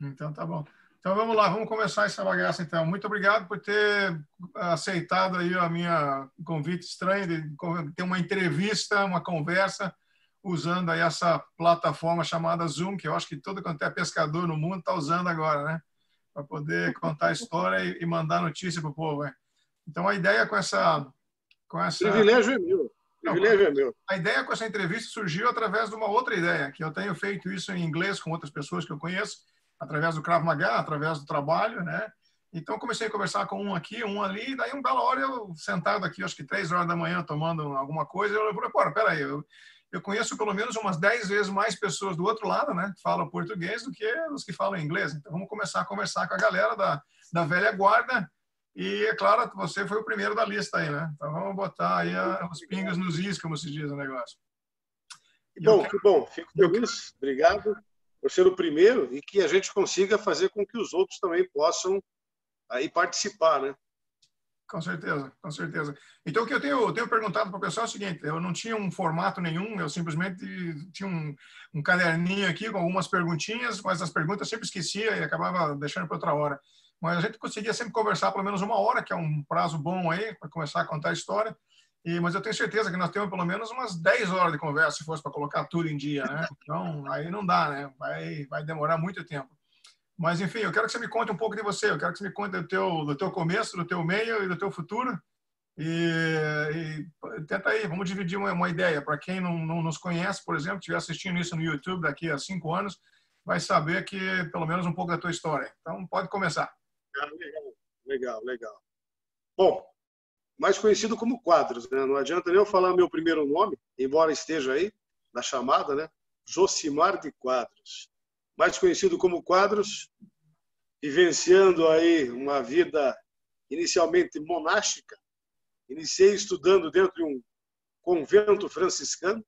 Então tá bom. Então vamos lá, vamos começar essa bagaça então. Muito obrigado por ter aceitado aí a minha convite estranho de ter uma entrevista, uma conversa usando aí essa plataforma chamada Zoom, que eu acho que todo quanto é pescador no mundo está usando agora, né? Para poder contar a história e mandar notícia para o povo. Né? Então a ideia com essa Privilégio é meu. não, Privilégio é meu. a ideia com essa entrevista surgiu através de uma outra ideia, que eu tenho feito isso em inglês com outras pessoas que eu conheço, através do Krav Maga, através do trabalho, né? Então comecei a conversar com um aqui, um ali, e daí uma bela hora eu sentado aqui, acho que 3 horas da manhã, tomando alguma coisa, eu falei, pô, peraí, eu conheço pelo menos umas 10 vezes mais pessoas do outro lado, né, que falam português do que os que falam inglês. Então vamos começar a conversar com a galera da velha guarda. E, é claro, você foi o primeiro da lista aí, né? Então vamos botar aí os pingos nos is, como se diz o negócio. Que bom, que bom. Fico feliz. Obrigado por ser o primeiro e que a gente consiga fazer com que os outros também possam aí participar, né? Com certeza, com certeza. Então, o que eu tenho perguntado para o pessoal é o seguinte, eu não tinha um formato nenhum, eu simplesmente tinha um caderninho aqui com algumas perguntinhas, mas as perguntas eu sempre esquecia e acabava deixando para outra hora. Mas a gente conseguia sempre conversar pelo menos 1 hora, que é um prazo bom aí para começar a contar a história. Mas eu tenho certeza que nós temos pelo menos umas 10 horas de conversa, se fosse para colocar tudo em dia, né? Então, aí não dá, né? Vai demorar muito tempo. Mas, enfim, eu quero que você me conte um pouco de você. Eu quero que você me conte do teu começo, do teu meio e do teu futuro. E tenta aí, vamos dividir uma ideia. Para quem não nos conhece, por exemplo, estiver assistindo isso no YouTube daqui a 5 anos, vai saber que pelo menos um pouco da tua história. Então, pode começar. Legal, legal. Bom, mais conhecido como Quadros, né? Não adianta nem eu falar meu primeiro nome, embora esteja aí na chamada, né? Josimar de Quadros. Mais conhecido como Quadros, vivenciando aí uma vida inicialmente monástica. Iniciei estudando dentro de um convento franciscano,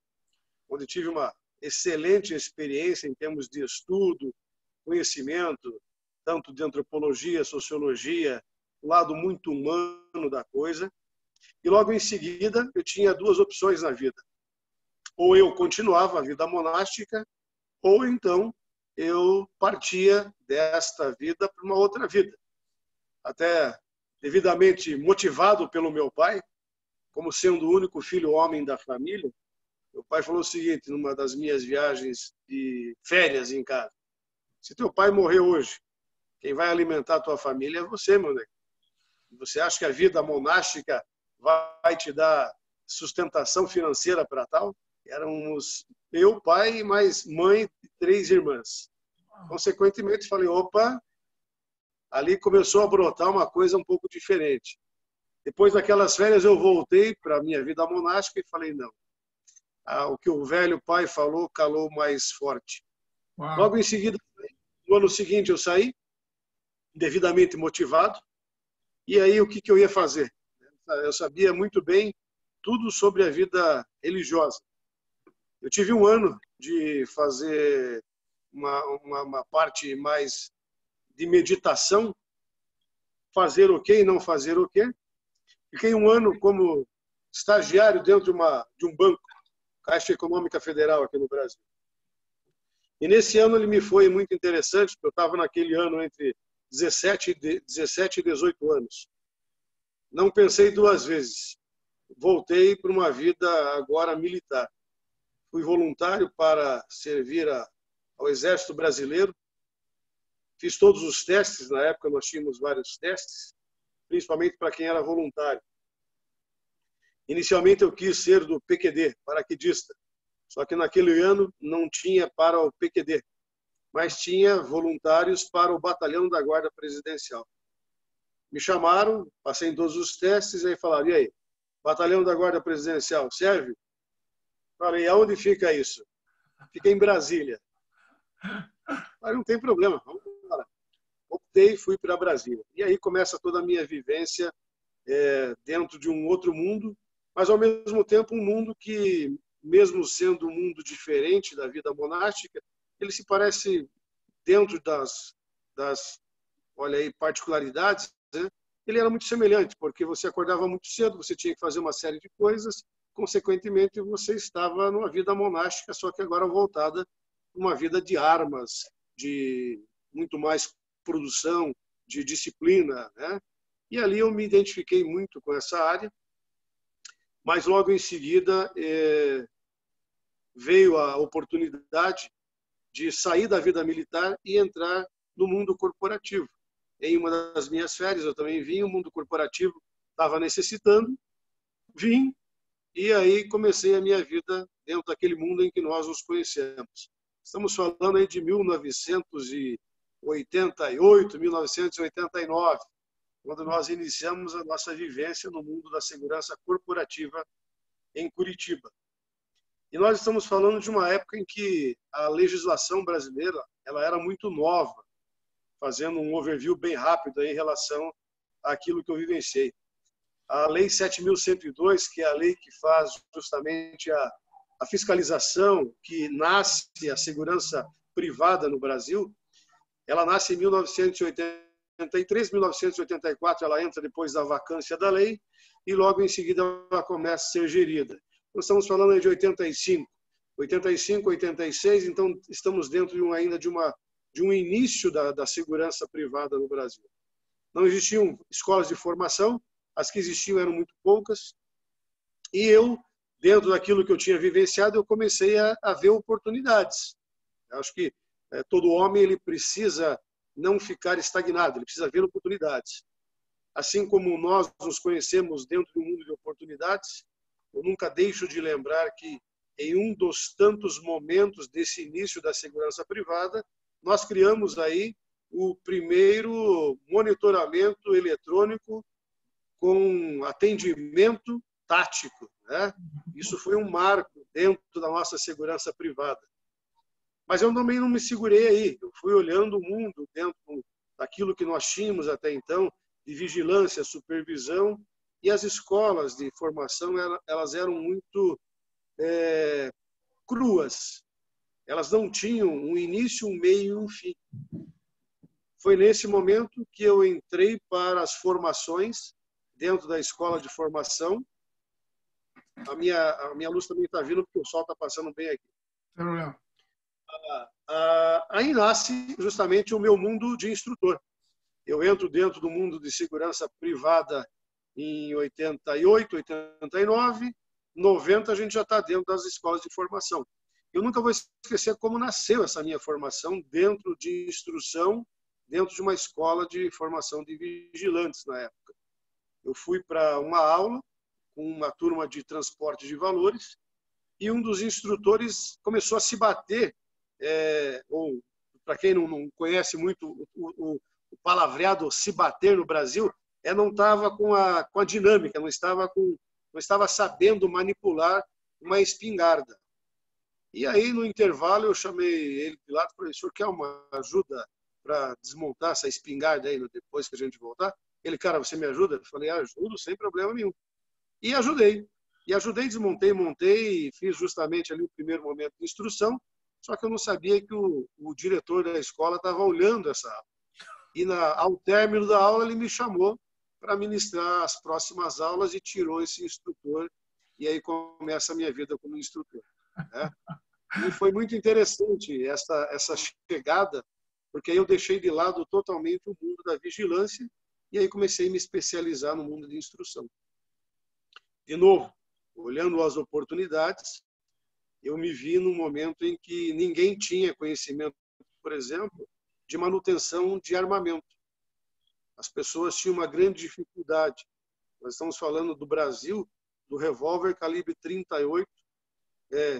onde tive uma excelente experiência em termos de estudo, conhecimento, tanto de antropologia, sociologia, o lado muito humano da coisa. E logo em seguida eu tinha 2 opções na vida. Ou eu continuava a vida monástica, ou então eu partia desta vida para uma outra vida. Até devidamente motivado pelo meu pai, como sendo o único filho homem da família, meu pai falou o seguinte, numa das minhas viagens de férias em casa: se teu pai morrer hoje, quem vai alimentar a tua família é você, meu nego. Você acha que a vida monástica vai te dar sustentação financeira para tal? Éramos eu, pai, e mais mãe e 3 irmãs. Consequentemente, falei, opa, ali começou a brotar uma coisa um pouco diferente. Depois daquelas férias, eu voltei para a minha vida monástica e falei, não. O que o velho pai falou calou mais forte. Uau. Logo em seguida, no ano seguinte, eu saí, devidamente motivado. E aí, o que eu ia fazer? Eu sabia muito bem tudo sobre a vida religiosa. Eu tive 1 ano de fazer uma parte mais de meditação, fazer o quê e não fazer o quê. Fiquei 1 ano como estagiário dentro de um banco, Caixa Econômica Federal aqui no Brasil. E nesse ano ele me foi muito interessante, porque eu estava naquele ano entre 17 e 18 anos. Não pensei 2 vezes. Voltei para uma vida agora militar. Fui voluntário para servir ao Exército Brasileiro. Fiz todos os testes, na época nós tínhamos vários testes, principalmente para quem era voluntário. Inicialmente eu quis ser do PQD, paraquedista, só que naquele ano não tinha para o PQD, mas tinha voluntários para o Batalhão da Guarda Presidencial. Me chamaram, passei em todos os testes, aí falaram, e aí, Batalhão da Guarda Presidencial, serve? Falei, aonde fica isso? Fica em Brasília. Mas não tem problema, vamos lá. Optei e fui para Brasília. E aí começa toda a minha vivência dentro de um outro mundo, mas ao mesmo tempo um mundo que, mesmo sendo um mundo diferente da vida monástica, ele se parece dentro das olha aí, particularidades, né? Ele era muito semelhante, porque você acordava muito cedo, você tinha que fazer uma série de coisas, consequentemente você estava numa vida monástica, só que agora voltada para uma vida de armas, de muito mais produção de disciplina, né? E ali eu me identifiquei muito com essa área, mas logo em seguida veio a oportunidade de sair da vida militar e entrar no mundo corporativo. Em uma das minhas férias, eu também vim, o mundo corporativo estava necessitando, vim, e aí comecei a minha vida dentro daquele mundo em que nós nos conhecemos. Estamos falando aí de 1988, 1989, quando nós iniciamos a nossa vivência no mundo da segurança corporativa em Curitiba. E nós estamos falando de uma época em que a legislação brasileira ela era muito nova, fazendo um overview bem rápido aí em relação àquilo que eu vivenciei. A Lei 7.102, que é a lei que faz justamente a fiscalização, que nasce a segurança privada no Brasil, ela nasce em 1983, 1984 ela entra depois da vacância da lei e logo em seguida ela começa a ser gerida. Nós estamos falando de 85, 86, então estamos dentro ainda de um início da segurança privada no Brasil. Não existiam escolas de formação, as que existiam eram muito poucas, e eu, dentro daquilo que eu tinha vivenciado, eu comecei a ver oportunidades. Eu acho que todo homem ele precisa não ficar estagnado, ele precisa ver oportunidades. Assim como nós nos conhecemos dentro do mundo de oportunidades, eu nunca deixo de lembrar que em um dos tantos momentos desse início da segurança privada, nós criamos aí o primeiro monitoramento eletrônico com atendimento tático, né? Isso foi um marco dentro da nossa segurança privada. Mas eu também não me segurei aí. Eu fui olhando o mundo dentro daquilo que nós tínhamos até então, de vigilância, supervisão, e as escolas de formação elas eram muito cruas. Elas não tinham um início, um meio e um fim. Foi nesse momento que eu entrei para as formações dentro da escola de formação. A minha luz também está vindo porque o sol está passando bem aqui. Aí nasce justamente o meu mundo de instrutor. Eu entro dentro do mundo de segurança privada em 88, 89, 90 a gente já está dentro das escolas de formação. Eu nunca vou esquecer como nasceu essa minha formação dentro de instrução, dentro de uma escola de formação de vigilantes na época. Eu fui para uma aula com uma turma de transporte de valores e um dos instrutores começou a se bater, ou para quem não conhece muito o palavreado se bater no Brasil, não estava com a dinâmica, não estava sabendo manipular uma espingarda. E aí, no intervalo, eu chamei ele de lado e falei, o senhor quer uma ajuda para desmontar essa espingarda aí depois que a gente voltar? Ele, cara, você me ajuda? Eu falei, ajudo, sem problema nenhum. E ajudei. Desmontei, montei, e fiz justamente ali o primeiro momento de instrução, só que eu não sabia que o diretor da escola estava olhando essa aula. E ao término da aula, ele me chamou para ministrar as próximas aulas e tirou esse instrutor. E aí começa a minha vida como instrutor. Né? E foi muito interessante essa chegada, porque aí eu deixei de lado totalmente o mundo da vigilância e aí comecei a me especializar no mundo de instrução. De novo, olhando as oportunidades, eu me vi num momento em que ninguém tinha conhecimento, por exemplo, de manutenção de armamento. As pessoas tinham uma grande dificuldade. Nós estamos falando do Brasil, do revólver calibre 38,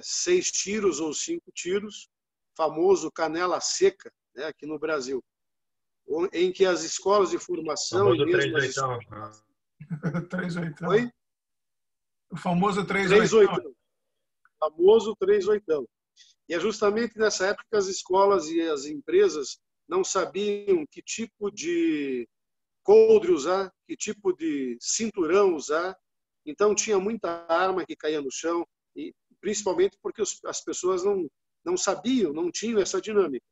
6 tiros ou 5 tiros, famoso canela seca, né, aqui no Brasil, em que as escolas de formação... O famoso 3/8. Oi? O famoso 3/8. Famoso 3/8. E é justamente nessa época que as escolas e as empresas não sabiam que tipo de coldre usar, que tipo de cinturão usar. Então tinha muita arma que caía no chão, e principalmente porque as pessoas não sabiam, não tinham essa dinâmica.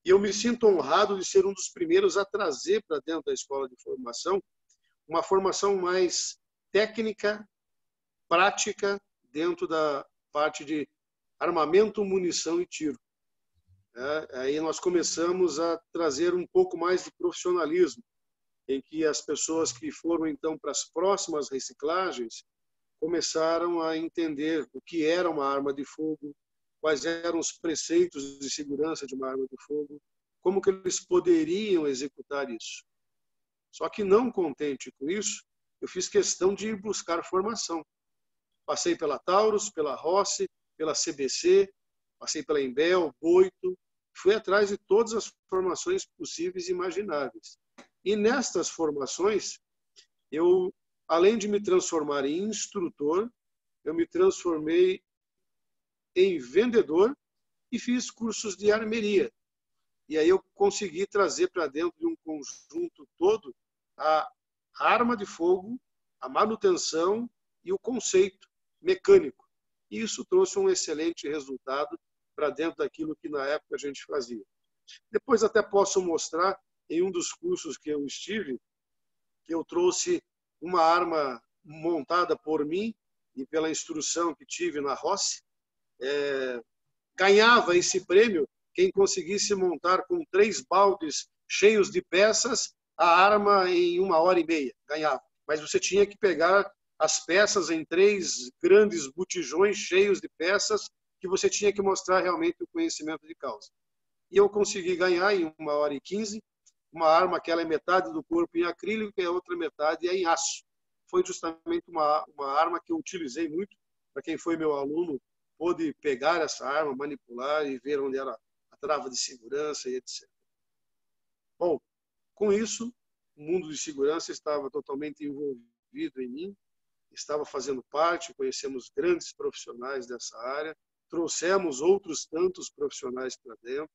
E eu me sinto honrado de ser um dos primeiros a trazer para dentro da escola de formação uma formação mais técnica, prática, dentro da parte de armamento, munição e tiro. Aí nós começamos a trazer um pouco mais de profissionalismo, em que as pessoas que foram então para as próximas reciclagens começaram a entender o que era uma arma de fogo, quais eram os preceitos de segurança de uma arma de fogo, como que eles poderiam executar isso. Só que não contente com isso, eu fiz questão de ir buscar formação. Passei pela Taurus, pela Rossi, pela CBC, passei pela Embel, Boito, fui atrás de todas as formações possíveis e imagináveis. E nestas formações, eu, além de me transformar em instrutor, eu me transformei em vendedor e fiz cursos de armeria. E aí eu consegui trazer para dentro de um conjunto todo a arma de fogo, a manutenção e o conceito mecânico. E isso trouxe um excelente resultado para dentro daquilo que na época a gente fazia. Depois até posso mostrar em um dos cursos que eu estive, que eu trouxe uma arma montada por mim e pela instrução que tive na Rossi. Ganhava esse prêmio quem conseguisse montar com 3 baldes cheios de peças a arma em 1h30, ganhava. Mas você tinha que pegar as peças em 3 grandes botijões cheios de peças que você tinha que mostrar realmente o conhecimento de causa. E eu consegui ganhar em 1h15 uma arma que ela é metade do corpo em acrílico e a outra metade é em aço. Foi justamente uma arma que eu utilizei muito. Para quem foi meu aluno, pôde pegar essa arma, manipular e ver onde era a trava de segurança e etc. Bom, com isso, o mundo de segurança estava totalmente envolvido em mim, estava fazendo parte, conhecemos grandes profissionais dessa área, trouxemos outros tantos profissionais para dentro,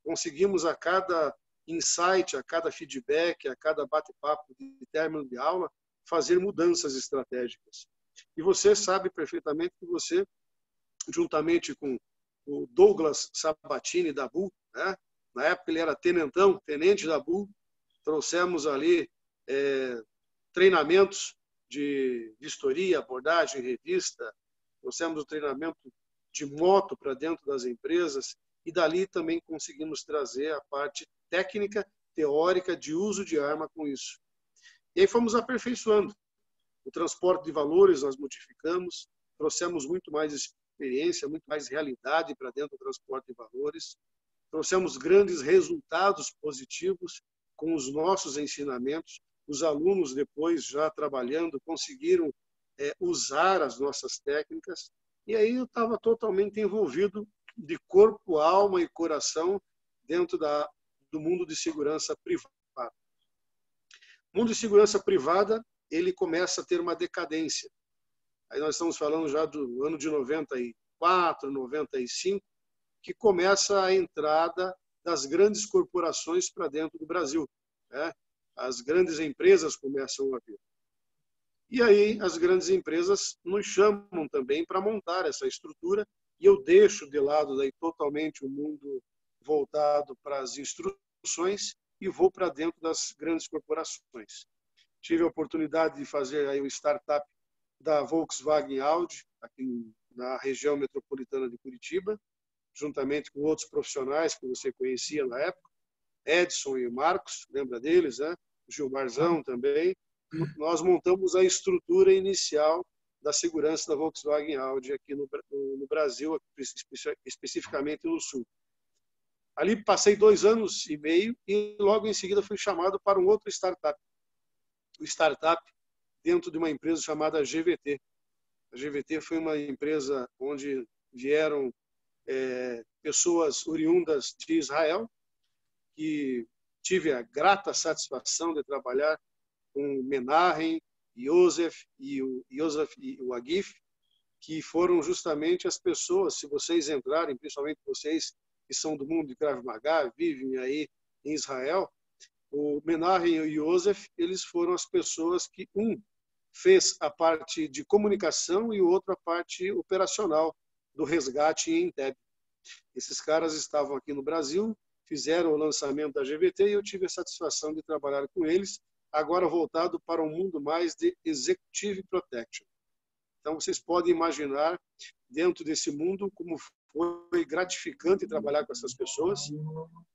conseguimos a cada insight, a cada feedback, a cada bate-papo de término de aula, fazer mudanças estratégicas. E você sabe perfeitamente que você, juntamente com o Douglas Sabatini da Bull, né? Na época ele era tenentão, tenente da Bull, trouxemos ali treinamentos de vistoria, abordagem, revista, trouxemos o treinamento de moto para dentro das empresas e dali também conseguimos trazer a parte técnica, teórica de uso de arma com isso. E aí fomos aperfeiçoando. O transporte de valores nós modificamos, trouxemos muito mais experiência, muito mais realidade para dentro do transporte de valores, trouxemos grandes resultados positivos com os nossos ensinamentos. Os alunos, depois, já trabalhando, conseguiram usar as nossas técnicas. E aí eu estava totalmente envolvido de corpo, alma e coração dentro do mundo de segurança privada. O mundo de segurança privada, ele começa a ter uma decadência. Aí nós estamos falando já do ano de 94, 95, que começa a entrada das grandes corporações para dentro do Brasil, né? As grandes empresas começam a vir. E aí as grandes empresas nos chamam também para montar essa estrutura e eu deixo de lado daí totalmente o mundo voltado para as instruções e vou para dentro das grandes corporações. Tive a oportunidade de fazer aí o startup da Volkswagen Audi aqui na região metropolitana de Curitiba, juntamente com outros profissionais que você conhecia na época, Edson e Marcos, lembra deles, né? O Gilmarzão também. Nós montamos a estrutura inicial da segurança da Volkswagen Audi aqui no Brasil, especificamente no Sul. Ali passei 2 anos e meio e logo em seguida fui chamado para um outro startup. O startup dentro de uma empresa chamada GVT. A GVT foi uma empresa onde vieram pessoas oriundas de Israel, que tive a grata satisfação de trabalhar com Menahem, Yosef e o Agif, que foram justamente as pessoas, se vocês entrarem, principalmente vocês que são do mundo de Krav Maga, vivem aí em Israel, o Menahem e o Yosef, eles foram as pessoas que fez a parte de comunicação e o outro a parte operacional do resgate em Entebbe. Esses caras estavam aqui no Brasil, fizeram o lançamento da GVT e eu tive a satisfação de trabalhar com eles, agora voltado para um mundo mais de Executive Protection. Então, vocês podem imaginar, dentro desse mundo, como foi gratificante trabalhar com essas pessoas.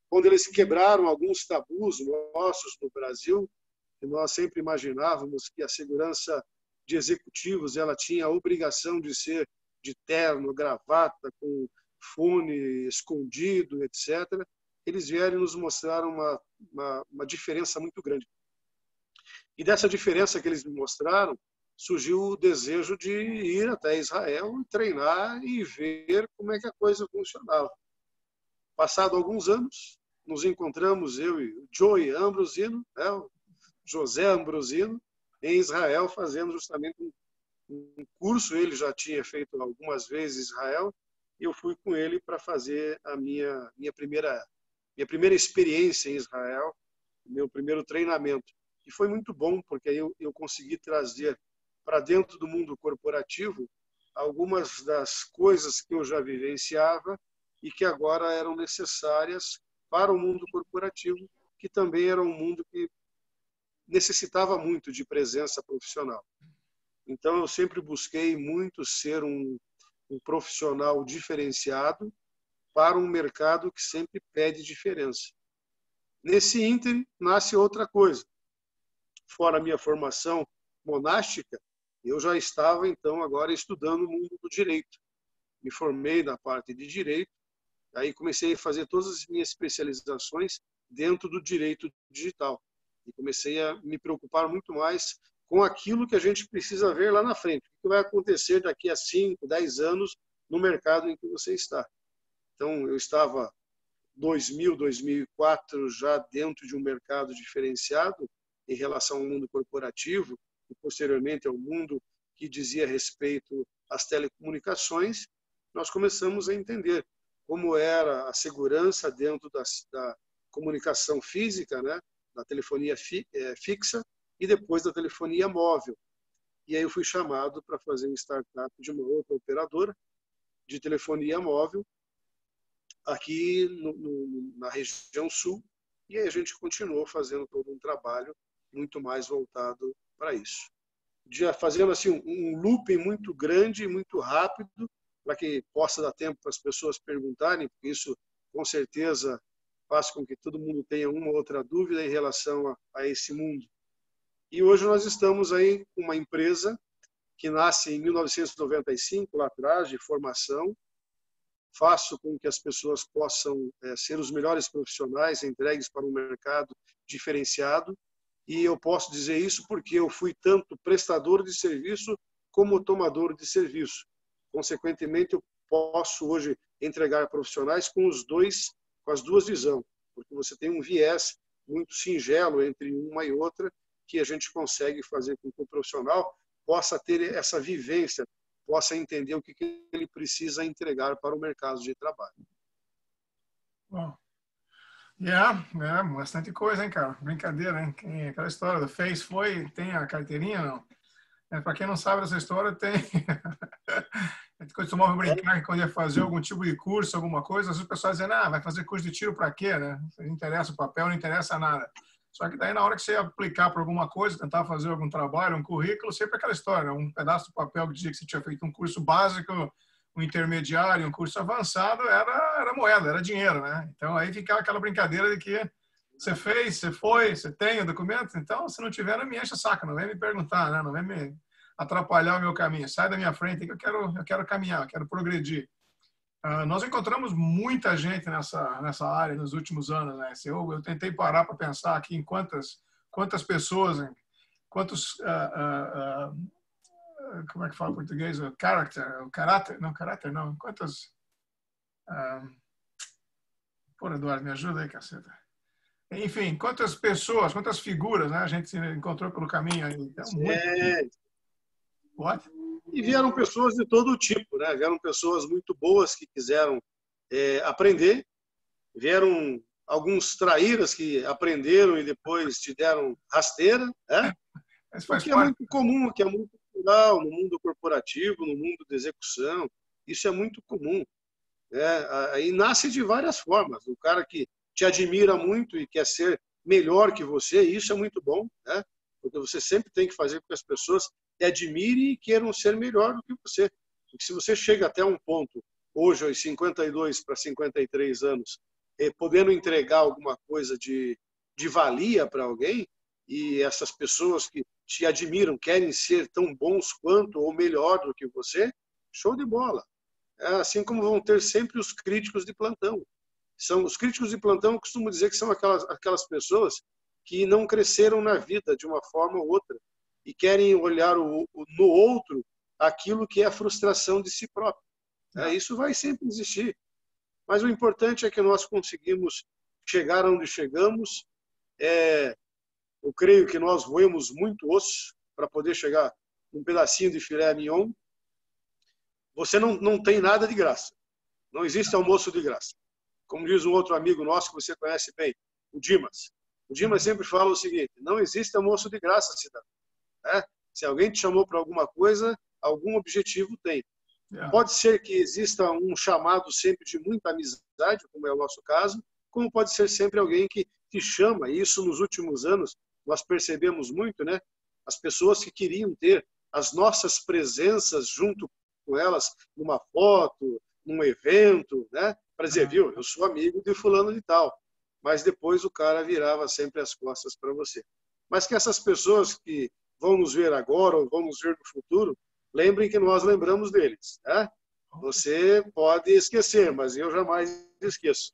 Quando eles quebraram alguns tabus nossos no Brasil, que nós sempre imaginávamos que a segurança de executivos ela tinha a obrigação de ser de terno, gravata, com fone escondido, etc. Eles vieram e nos mostraram uma diferença muito grande. E dessa diferença que eles me mostraram, surgiu o desejo de ir até Israel, treinar e ver como é que a coisa funcionava. Passado alguns anos, nos encontramos, eu e o Joey Ambrosino, né, o José Ambrosino, em Israel, fazendo justamente um curso. Ele já tinha feito algumas vezes Israel, e eu fui com ele para fazer a minha primeira experiência em Israel, meu primeiro treinamento. E foi muito bom, porque aí eu consegui trazer para dentro do mundo corporativo algumas das coisas que eu já vivenciava e que agora eram necessárias para o mundo corporativo, que também era um mundo que necessitava muito de presença profissional. Então, eu sempre busquei muito ser um profissional diferenciado para um mercado que sempre pede diferença. Nesse ínterim, nasce outra coisa. Fora a minha formação monástica, eu já estava, então, agora estudando o mundo do direito. Me formei na parte de direito, aí comecei a fazer todas as minhas especializações dentro do direito digital. E comecei a me preocupar muito mais com aquilo que a gente precisa ver lá na frente. O que vai acontecer daqui a 5, 10 anos no mercado em que você está. Então, eu estava 2000, 2004 já dentro de um mercado diferenciado em relação ao mundo corporativo e posteriormente ao mundo que dizia respeito às telecomunicações. Nós começamos a entender como era a segurança dentro da comunicação física, né, da telefonia fixa e depois da telefonia móvel. E aí eu fui chamado para fazer um startup de uma outra operadora de telefonia móvel aqui na região sul, e aí a gente continuou fazendo todo um trabalho muito mais voltado para isso. Fazendo assim um looping muito grande e muito rápido, para que possa dar tempo para as pessoas perguntarem, porque isso com certeza faz com que todo mundo tenha uma ou outra dúvida em relação a esse mundo. E hoje nós estamos aí com uma empresa que nasce em 1995, lá atrás, de formação. Faço com que as pessoas possam ser os melhores profissionais entregues para um mercado diferenciado. E eu posso dizer isso porque eu fui tanto prestador de serviço como tomador de serviço. Consequentemente, eu posso hoje entregar profissionais com as duas visões, porque você tem um viés muito singelo entre uma e outra, que a gente consegue fazer com que o profissional possa ter essa vivência, possa entender o que ele precisa entregar para o mercado de trabalho. Bom, bastante coisa, hein, cara? Brincadeira, hein? Aquela história do Face tem a carteirinha, não? Para quem não sabe dessa história, tem... A gente costumava brincar que quando ia fazer algum tipo de curso, alguma coisa, as pessoas dizem, vai fazer curso de tiro para quê, né? Não interessa o papel, não interessa nada. Só que daí, na hora que você ia aplicar para alguma coisa, tentar fazer algum trabalho, um currículo, sempre aquela história, um pedaço do papel que dizia que você tinha feito um curso básico, um intermediário, um curso avançado, era moeda, era dinheiro, né? Então, aí ficava aquela brincadeira de que você fez, você foi, você tem o documento, então, se não tiver, não me enche o saco, não vem me perguntar, né? Não vem me atrapalhar o meu caminho. Sai da minha frente que eu quero caminhar, eu quero progredir. Nós encontramos muita gente nessa área nos últimos anos, né? Eu tentei parar para pensar aqui em quantas pessoas, quantos, como é que fala em português? Caráter não. Quantas... Eduardo, me ajuda aí, caceta. Enfim, quantas pessoas, quantas figuras, né, a gente encontrou pelo caminho aí. Então, What? E vieram pessoas de todo tipo, né? Vieram pessoas muito boas que quiseram aprender, vieram alguns traíras que aprenderam e depois te deram rasteira, né? Porque é muito comum, que é muito natural no mundo corporativo, no mundo de execução, isso é muito comum. Aí nasce de várias formas. O cara que te admira muito e quer ser melhor que você, isso é muito bom, né? Porque você sempre tem que fazer com que as pessoas te admirem e queiram ser melhor do que você. Porque se você chega até um ponto hoje aos 52 para 53 anos, podendo entregar alguma coisa de valia para alguém, e essas pessoas que te admiram querem ser tão bons quanto ou melhor do que você, show de bola. Assim como vão ter sempre os críticos de plantão. Os críticos de plantão, eu costumo dizer que são aquelas pessoas que não cresceram na vida de uma forma ou outra e querem olhar no outro aquilo que é a frustração de si próprio. Isso vai sempre existir. Mas o importante é que nós conseguimos chegar onde chegamos. Eu creio que nós roemos muito osso para poder chegar num pedacinho de filé mignon. Você não tem nada de graça. Não existe almoço de graça. Como diz um outro amigo nosso que você conhece bem, o Dimas. O Dimas sempre fala o seguinte: não existe almoço de graça, cidadão. Se alguém te chamou para alguma coisa, algum objetivo tem. Pode ser que exista um chamado sempre de muita amizade, como é o nosso caso, como pode ser sempre alguém que te chama. E isso nos últimos anos nós percebemos muito, né? As pessoas que queriam ter as nossas presenças junto com elas numa foto, num evento, né? Para dizer, viu, eu sou amigo de fulano de tal. Mas depois o cara virava sempre as costas para você. Mas que essas pessoas que vão nos ver agora ou vão nos ver no futuro, lembrem que nós lembramos deles. Né? Você pode esquecer, mas eu jamais esqueço.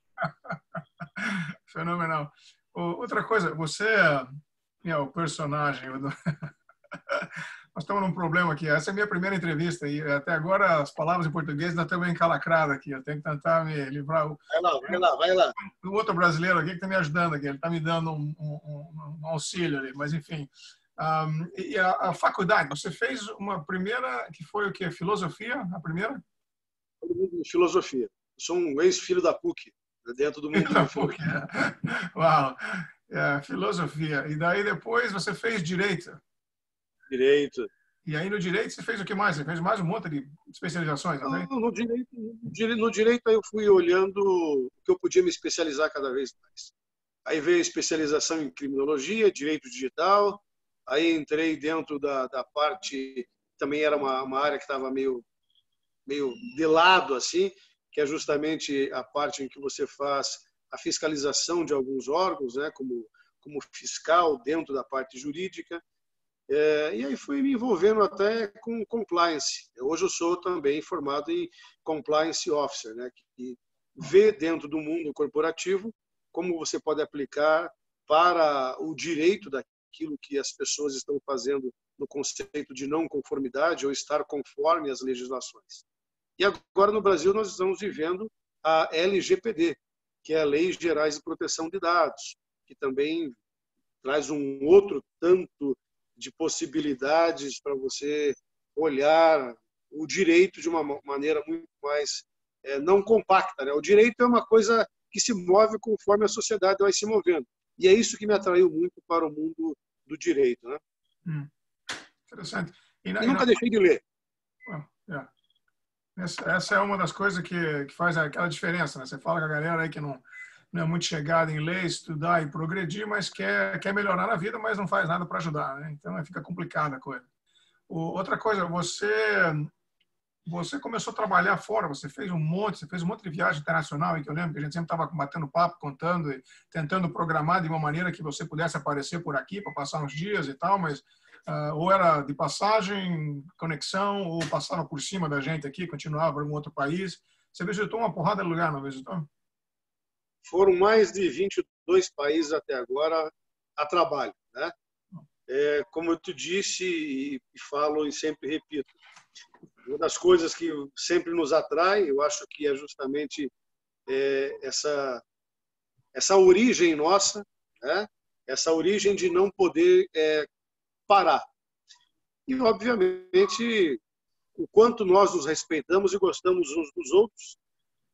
Fenomenal. Outra coisa, você é o personagem. Nós estamos num problema aqui. Essa é a minha primeira entrevista e até agora as palavras em português ainda estão bem encalacradas aqui. Eu tenho que tentar me livrar. Vai lá. O outro brasileiro aqui que está me ajudando aqui. Ele está me dando um auxílio ali. Mas, enfim. E a faculdade, você fez uma primeira que foi o quê? Filosofia? A primeira? Filosofia. Eu sou um ex-filho da PUC, dentro do mundo da PUC. Uau! Filosofia. E daí depois você fez Direito. Direito. E aí no Direito você fez o que mais? Você fez mais um monte de especializações, não é? No Direito eu fui olhando o que eu podia me especializar cada vez mais. Aí veio a especialização em Criminologia, Direito Digital. Aí entrei dentro da parte, também era uma área que estava meio de lado, assim, que é justamente a parte em que você faz a fiscalização de alguns órgãos, né, como fiscal dentro da parte jurídica. E aí fui me envolvendo até com compliance. Hoje eu sou também formado em compliance officer, né, que vê dentro do mundo corporativo como você pode aplicar para o direito daquilo que as pessoas estão fazendo no conceito de não conformidade ou estar conforme às legislações. E agora no Brasil nós estamos vivendo a LGPD, que é a Lei Gerais de Proteção de Dados, que também traz um outro tanto de possibilidades para você olhar o direito de uma maneira muito mais não compacta, né? O direito é uma coisa que se move conforme a sociedade vai se movendo. E é isso que me atraiu muito para o mundo do direito, né? Interessante. E nunca deixei de ler. Essa é uma das coisas que faz aquela diferença, né? Você fala com a galera aí que não é muito chegada em ler, estudar e progredir, mas quer melhorar na vida, mas não faz nada para ajudar, né? Então fica complicada a coisa. Outra coisa, você começou a trabalhar fora, você fez um monte de viagem internacional, e que eu lembro que a gente sempre estava batendo papo, contando e tentando programar de uma maneira que você pudesse aparecer por aqui para passar uns dias e tal, mas ou era de passagem, conexão, ou passava por cima da gente aqui, continuava para algum outro país. Você visitou uma porrada de lugar, não visitou? Foram mais de 22 países até agora a trabalho, né? Como eu te disse e falo e sempre repito, uma das coisas que sempre nos atrai, eu acho que é justamente essa origem nossa, né? Essa origem de não poder parar. E, obviamente, o quanto nós nos respeitamos e gostamos uns dos outros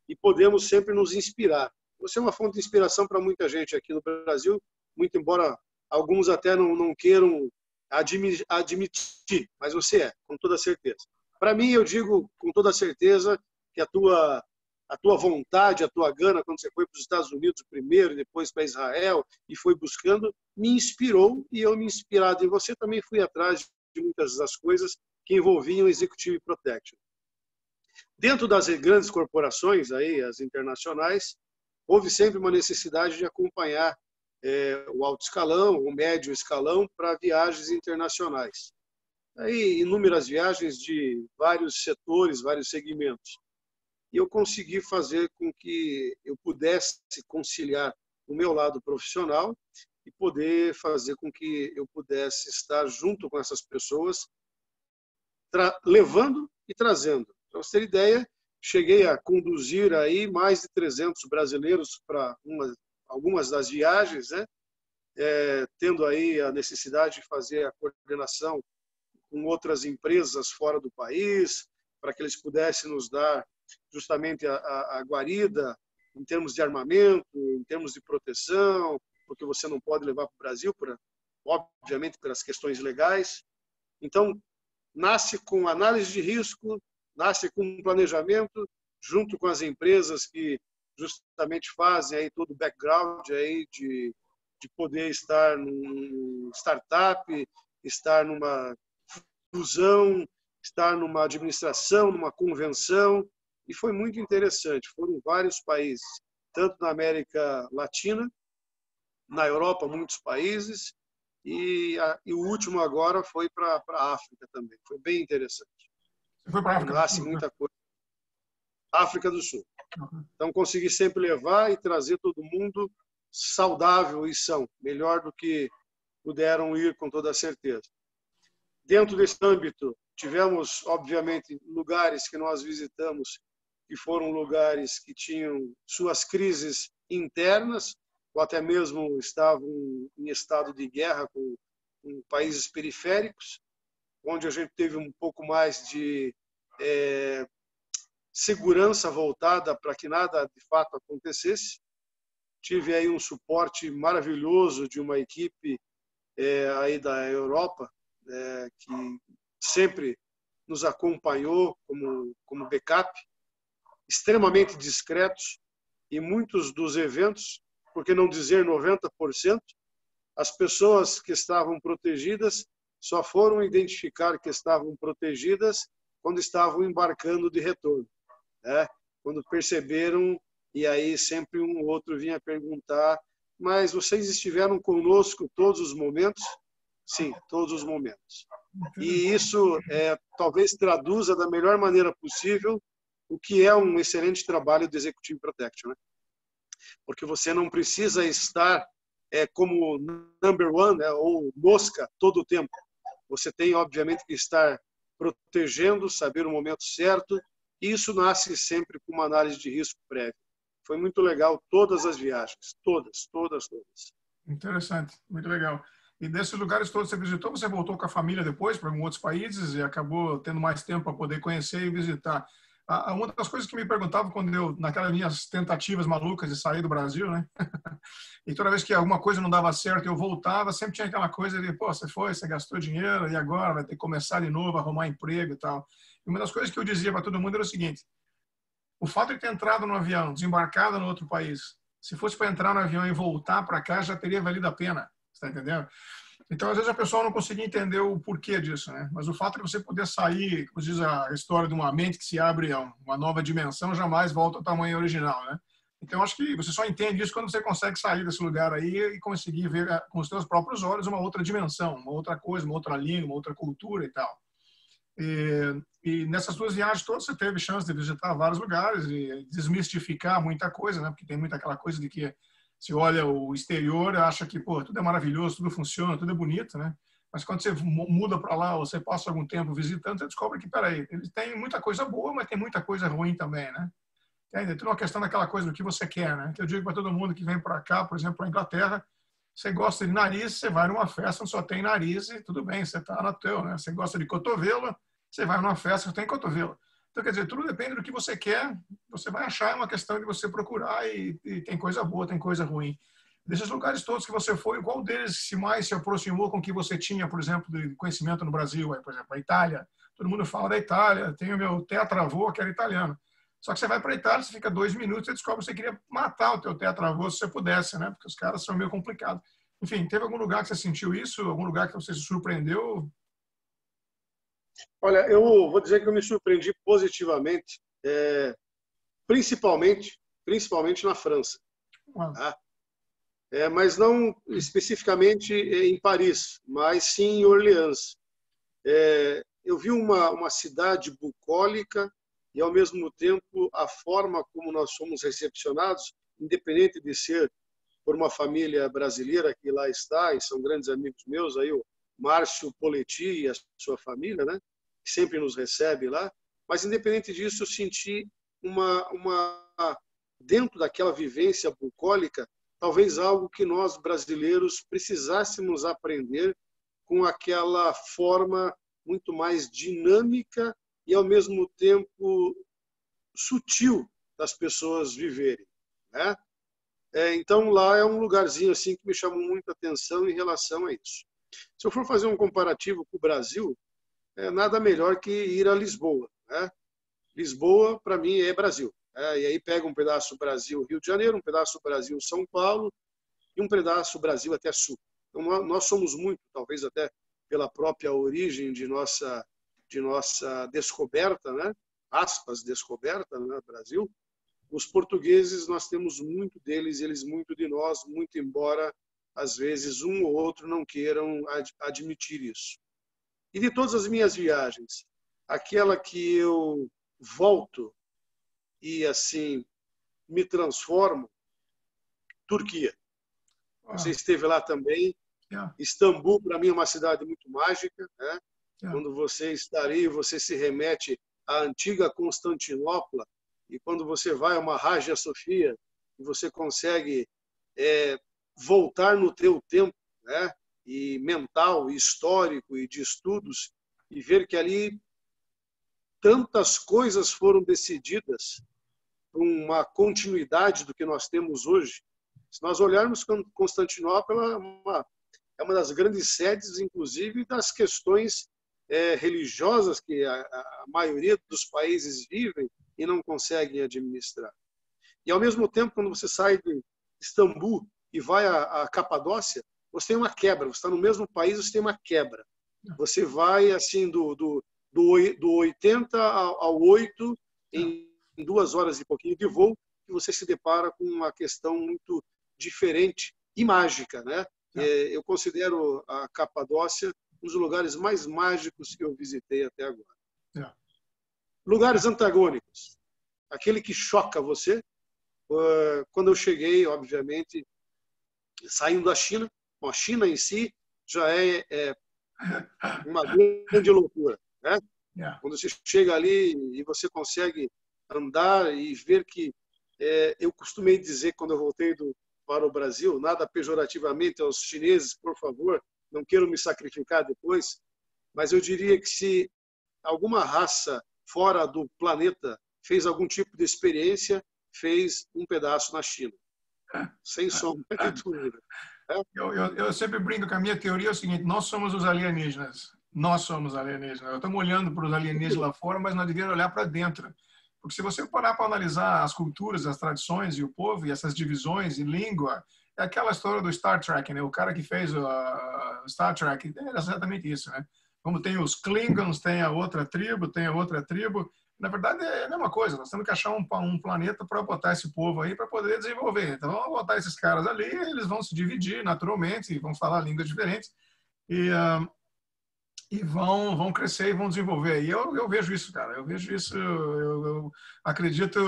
e podemos sempre nos inspirar. Você é uma fonte de inspiração para muita gente aqui no Brasil, muito embora alguns até não queiram admitir, mas você com toda certeza. Para mim, eu digo com toda certeza que a tua vontade, a tua gana, quando você foi para os Estados Unidos primeiro, depois para Israel e foi buscando, me inspirou, e eu me inspirado em você também fui atrás de muitas das coisas que envolviam Executive Protection. Dentro das grandes corporações, aí, as internacionais, houve sempre uma necessidade de acompanhar o alto escalão, o médio escalão, para viagens internacionais. Aí, inúmeras viagens de vários setores, vários segmentos. E eu consegui fazer com que eu pudesse conciliar o meu lado profissional e poder fazer com que eu pudesse estar junto com essas pessoas, levando e trazendo. Para você ter ideia, cheguei a conduzir aí mais de 300 brasileiros para algumas das viagens, né? Tendo aí a necessidade de fazer a coordenação com outras empresas fora do país, para que eles pudessem nos dar justamente a guarida em termos de armamento, em termos de proteção, porque você não pode levar para o Brasil, obviamente pelas questões legais. Então, nasce com análise de risco, nasce com planejamento, junto com as empresas que justamente fazem aí todo o background aí de poder estar num startup, estar numa fusão, estar numa administração, numa convenção, e foi muito interessante. Foram vários países, tanto na América Latina, na Europa, muitos países, e o último agora foi para a África também. Foi bem interessante. Você foi para a África Nasce do Sul, muita coisa. África do Sul. Então, consegui sempre levar e trazer todo mundo saudável e são, melhor do que puderam ir, com toda certeza. Dentro desse âmbito, tivemos, obviamente, lugares que nós visitamos que foram lugares que tinham suas crises internas, ou até mesmo estavam em estado de guerra com países periféricos, onde a gente teve um pouco mais de segurança voltada para que nada de fato acontecesse. Tive aí um suporte maravilhoso de uma equipe aí da Europa, que sempre nos acompanhou como backup, extremamente discretos, e muitos dos eventos, por que não dizer 90%, as pessoas que estavam protegidas só foram identificar que estavam protegidas quando estavam embarcando de retorno, né? Quando perceberam, e aí sempre um ou outro vinha perguntar: mas vocês estiveram conosco todos os momentos? Sim, todos os momentos. E isso talvez traduza da melhor maneira possível o que é um excelente trabalho de Executive Protection, né? Porque você não precisa estar como number one, né, ou mosca todo o tempo. Você tem, obviamente, que estar protegendo, saber o momento certo, e isso nasce sempre com uma análise de risco prévia. Foi muito legal todas as viagens, todas. Interessante, muito legal. E desses lugares todos que você visitou, você voltou com a família depois para outros países e acabou tendo mais tempo para poder conhecer e visitar. Uma das coisas que me perguntavam quando eu, naquelas minhas tentativas malucas de sair do Brasil, né? E toda vez que alguma coisa não dava certo, eu voltava, sempre tinha aquela coisa de, pô, você foi, você gastou dinheiro e agora vai ter que começar de novo, arrumar emprego e tal. E uma das coisas que eu dizia para todo mundo era o seguinte: o fato de ter entrado no avião, desembarcado no outro país, se fosse para entrar no avião e voltar para cá, já teria valido a pena. Você está entendendo? Então, às vezes, a pessoa não conseguia entender o porquê disso, né? Mas o fato de você poder sair, como diz a história de uma mente que se abre a uma nova dimensão, jamais volta ao tamanho original, né? Então, acho que você só entende isso quando você consegue sair desse lugar aí e conseguir ver com os seus próprios olhos uma outra dimensão, uma outra coisa, uma outra língua, uma outra cultura e tal. E nessas duas viagens todas você teve chance de visitar vários lugares e desmistificar muita coisa, né? Porque tem muita aquela coisa de que você olha o exterior, acha que, pô, tudo é maravilhoso, tudo funciona, tudo é bonito, né? Mas quando você muda para lá, ou você passa algum tempo visitando, você descobre que, peraí, eles têm muita coisa boa, mas tem muita coisa ruim também, né? É tudo uma questão daquela coisa do que você quer, né? Que eu digo para todo mundo que vem para cá, por exemplo, para a Inglaterra, você gosta de nariz, você vai numa festa onde só tem nariz e tudo bem, você está na teu, né? Você gosta de cotovelo, você vai numa festa que tem cotovelo. Então, quer dizer, tudo depende do que você quer, você vai achar, é uma questão de você procurar e tem coisa boa, tem coisa ruim. Desses lugares todos que você foi, qual deles mais se aproximou com o que você tinha, por exemplo, de conhecimento no Brasil? Por exemplo, a Itália. Todo mundo fala da Itália, tem o meu tetravô, que era italiano. Só que você vai para a Itália, você fica 2 minutos e descobre que você queria matar o teu tetravô se você pudesse, né? Porque os caras são meio complicados. Enfim, teve algum lugar que você sentiu isso? Algum lugar que você se surpreendeu? Olha, eu vou dizer que eu me surpreendi positivamente, principalmente na França, tá? Mas não especificamente em Paris, mas sim em Orleans. Eu vi uma cidade bucólica e, ao mesmo tempo, a forma como nós somos recepcionados, independente de ser por uma família brasileira que lá está, e são grandes amigos meus, aí o Márcio Poletti e a sua família, né, que sempre nos recebe lá. Mas, independente disso, eu senti dentro daquela vivência bucólica, talvez algo que nós brasileiros precisássemos aprender com aquela forma muito mais dinâmica e, ao mesmo tempo, sutil das pessoas viverem, né? Então, lá é um lugarzinho assim que me chamou muita atenção em relação a isso. Se eu for fazer um comparativo com o Brasil, nada melhor que ir a Lisboa, né? Lisboa, para mim, é Brasil. E aí pega um pedaço Brasil-Rio de Janeiro, um pedaço Brasil-São Paulo e um pedaço Brasil até Sul. Então, nós somos muito, talvez até pela própria origem de nossa descoberta, né? Aspas, descoberta, né? Brasil. Os portugueses, nós temos muito deles, eles muito de nós, muito embora, às vezes, um ou outro não queiram admitir isso. E de todas as minhas viagens, aquela que eu volto e, assim, me transformo, Turquia. Você esteve lá também. Istambul, para mim, é uma cidade muito mágica, né? Quando você está ali, você se remete à antiga Constantinopla, e quando você vai a uma Hagia Sofia, e você consegue voltar no teu tempo, né? E mental, e histórico e de estudos, e ver que ali tantas coisas foram decididas para uma continuidade do que nós temos hoje. Se nós olharmos Constantinopla, é uma das grandes sedes, inclusive, das questões religiosas que a maioria dos países vivem e não conseguem administrar. E, ao mesmo tempo, quando você sai de Istambul e vai à Capadócia, você tem uma quebra. Você está no mesmo país, você tem uma quebra. Você vai assim do 80 ao 8 em 2 horas e pouquinho de voo, e você se depara com uma questão muito diferente e mágica, né? Eu considero a Capadócia um dos lugares mais mágicos que eu visitei até agora. Lugares antagônicos. Aquele que choca você. Quando eu cheguei, obviamente, saindo da China, bom, a China em si já é uma grande loucura, né? Quando você chega ali e você consegue andar e ver que eu costumei dizer quando eu voltei para o Brasil, nada pejorativamente aos chineses, por favor, não quero me sacrificar depois, mas eu diria que se alguma raça fora do planeta fez algum tipo de experiência, fez um pedaço na China, sem sombra de dúvida. Eu sempre brinco que a minha teoria é o seguinte: nós somos os alienígenas. Nós somos alienígenas. Estamos olhando para os alienígenas lá fora, mas nós deveríamos olhar para dentro. Porque se você parar para analisar as culturas, as tradições e o povo, e essas divisões e língua, é aquela história do Star Trek, né? O cara que fez o Star Trek, é exatamente isso, né? Como tem os Klingons, tem a outra tribo, na verdade é a mesma coisa. Nós temos que achar um planeta para botar esse povo aí para poder desenvolver. Então vamos botar esses caras ali, eles vão se dividir naturalmente, vão falar línguas diferentes e vão crescer e vão desenvolver. E eu vejo isso, cara. Eu vejo isso, eu acredito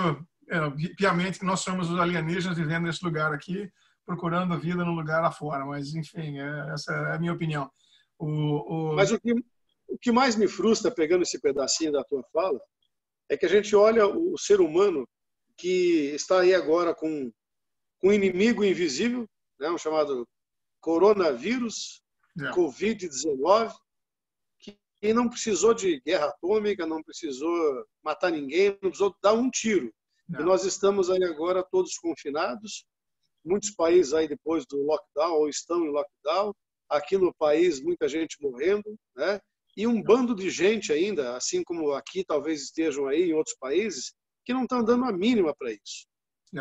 piamente que nós somos os alienígenas vivendo nesse lugar aqui, procurando vida no lugar lá fora. Mas, enfim, essa é a minha opinião. Mas o que mais me frustra, pegando esse pedacinho da tua fala, é que a gente olha o ser humano que está aí agora com um inimigo invisível, né, um chamado coronavírus, Covid-19, que não precisou de guerra atômica, não precisou matar ninguém, não precisou dar um tiro. E nós estamos aí agora todos confinados, muitos países aí depois do lockdown ou estão em lockdown, aqui no país muita gente morrendo, né? E um bando de gente ainda, assim como aqui talvez estejam aí em outros países, que não estão dando a mínima para isso.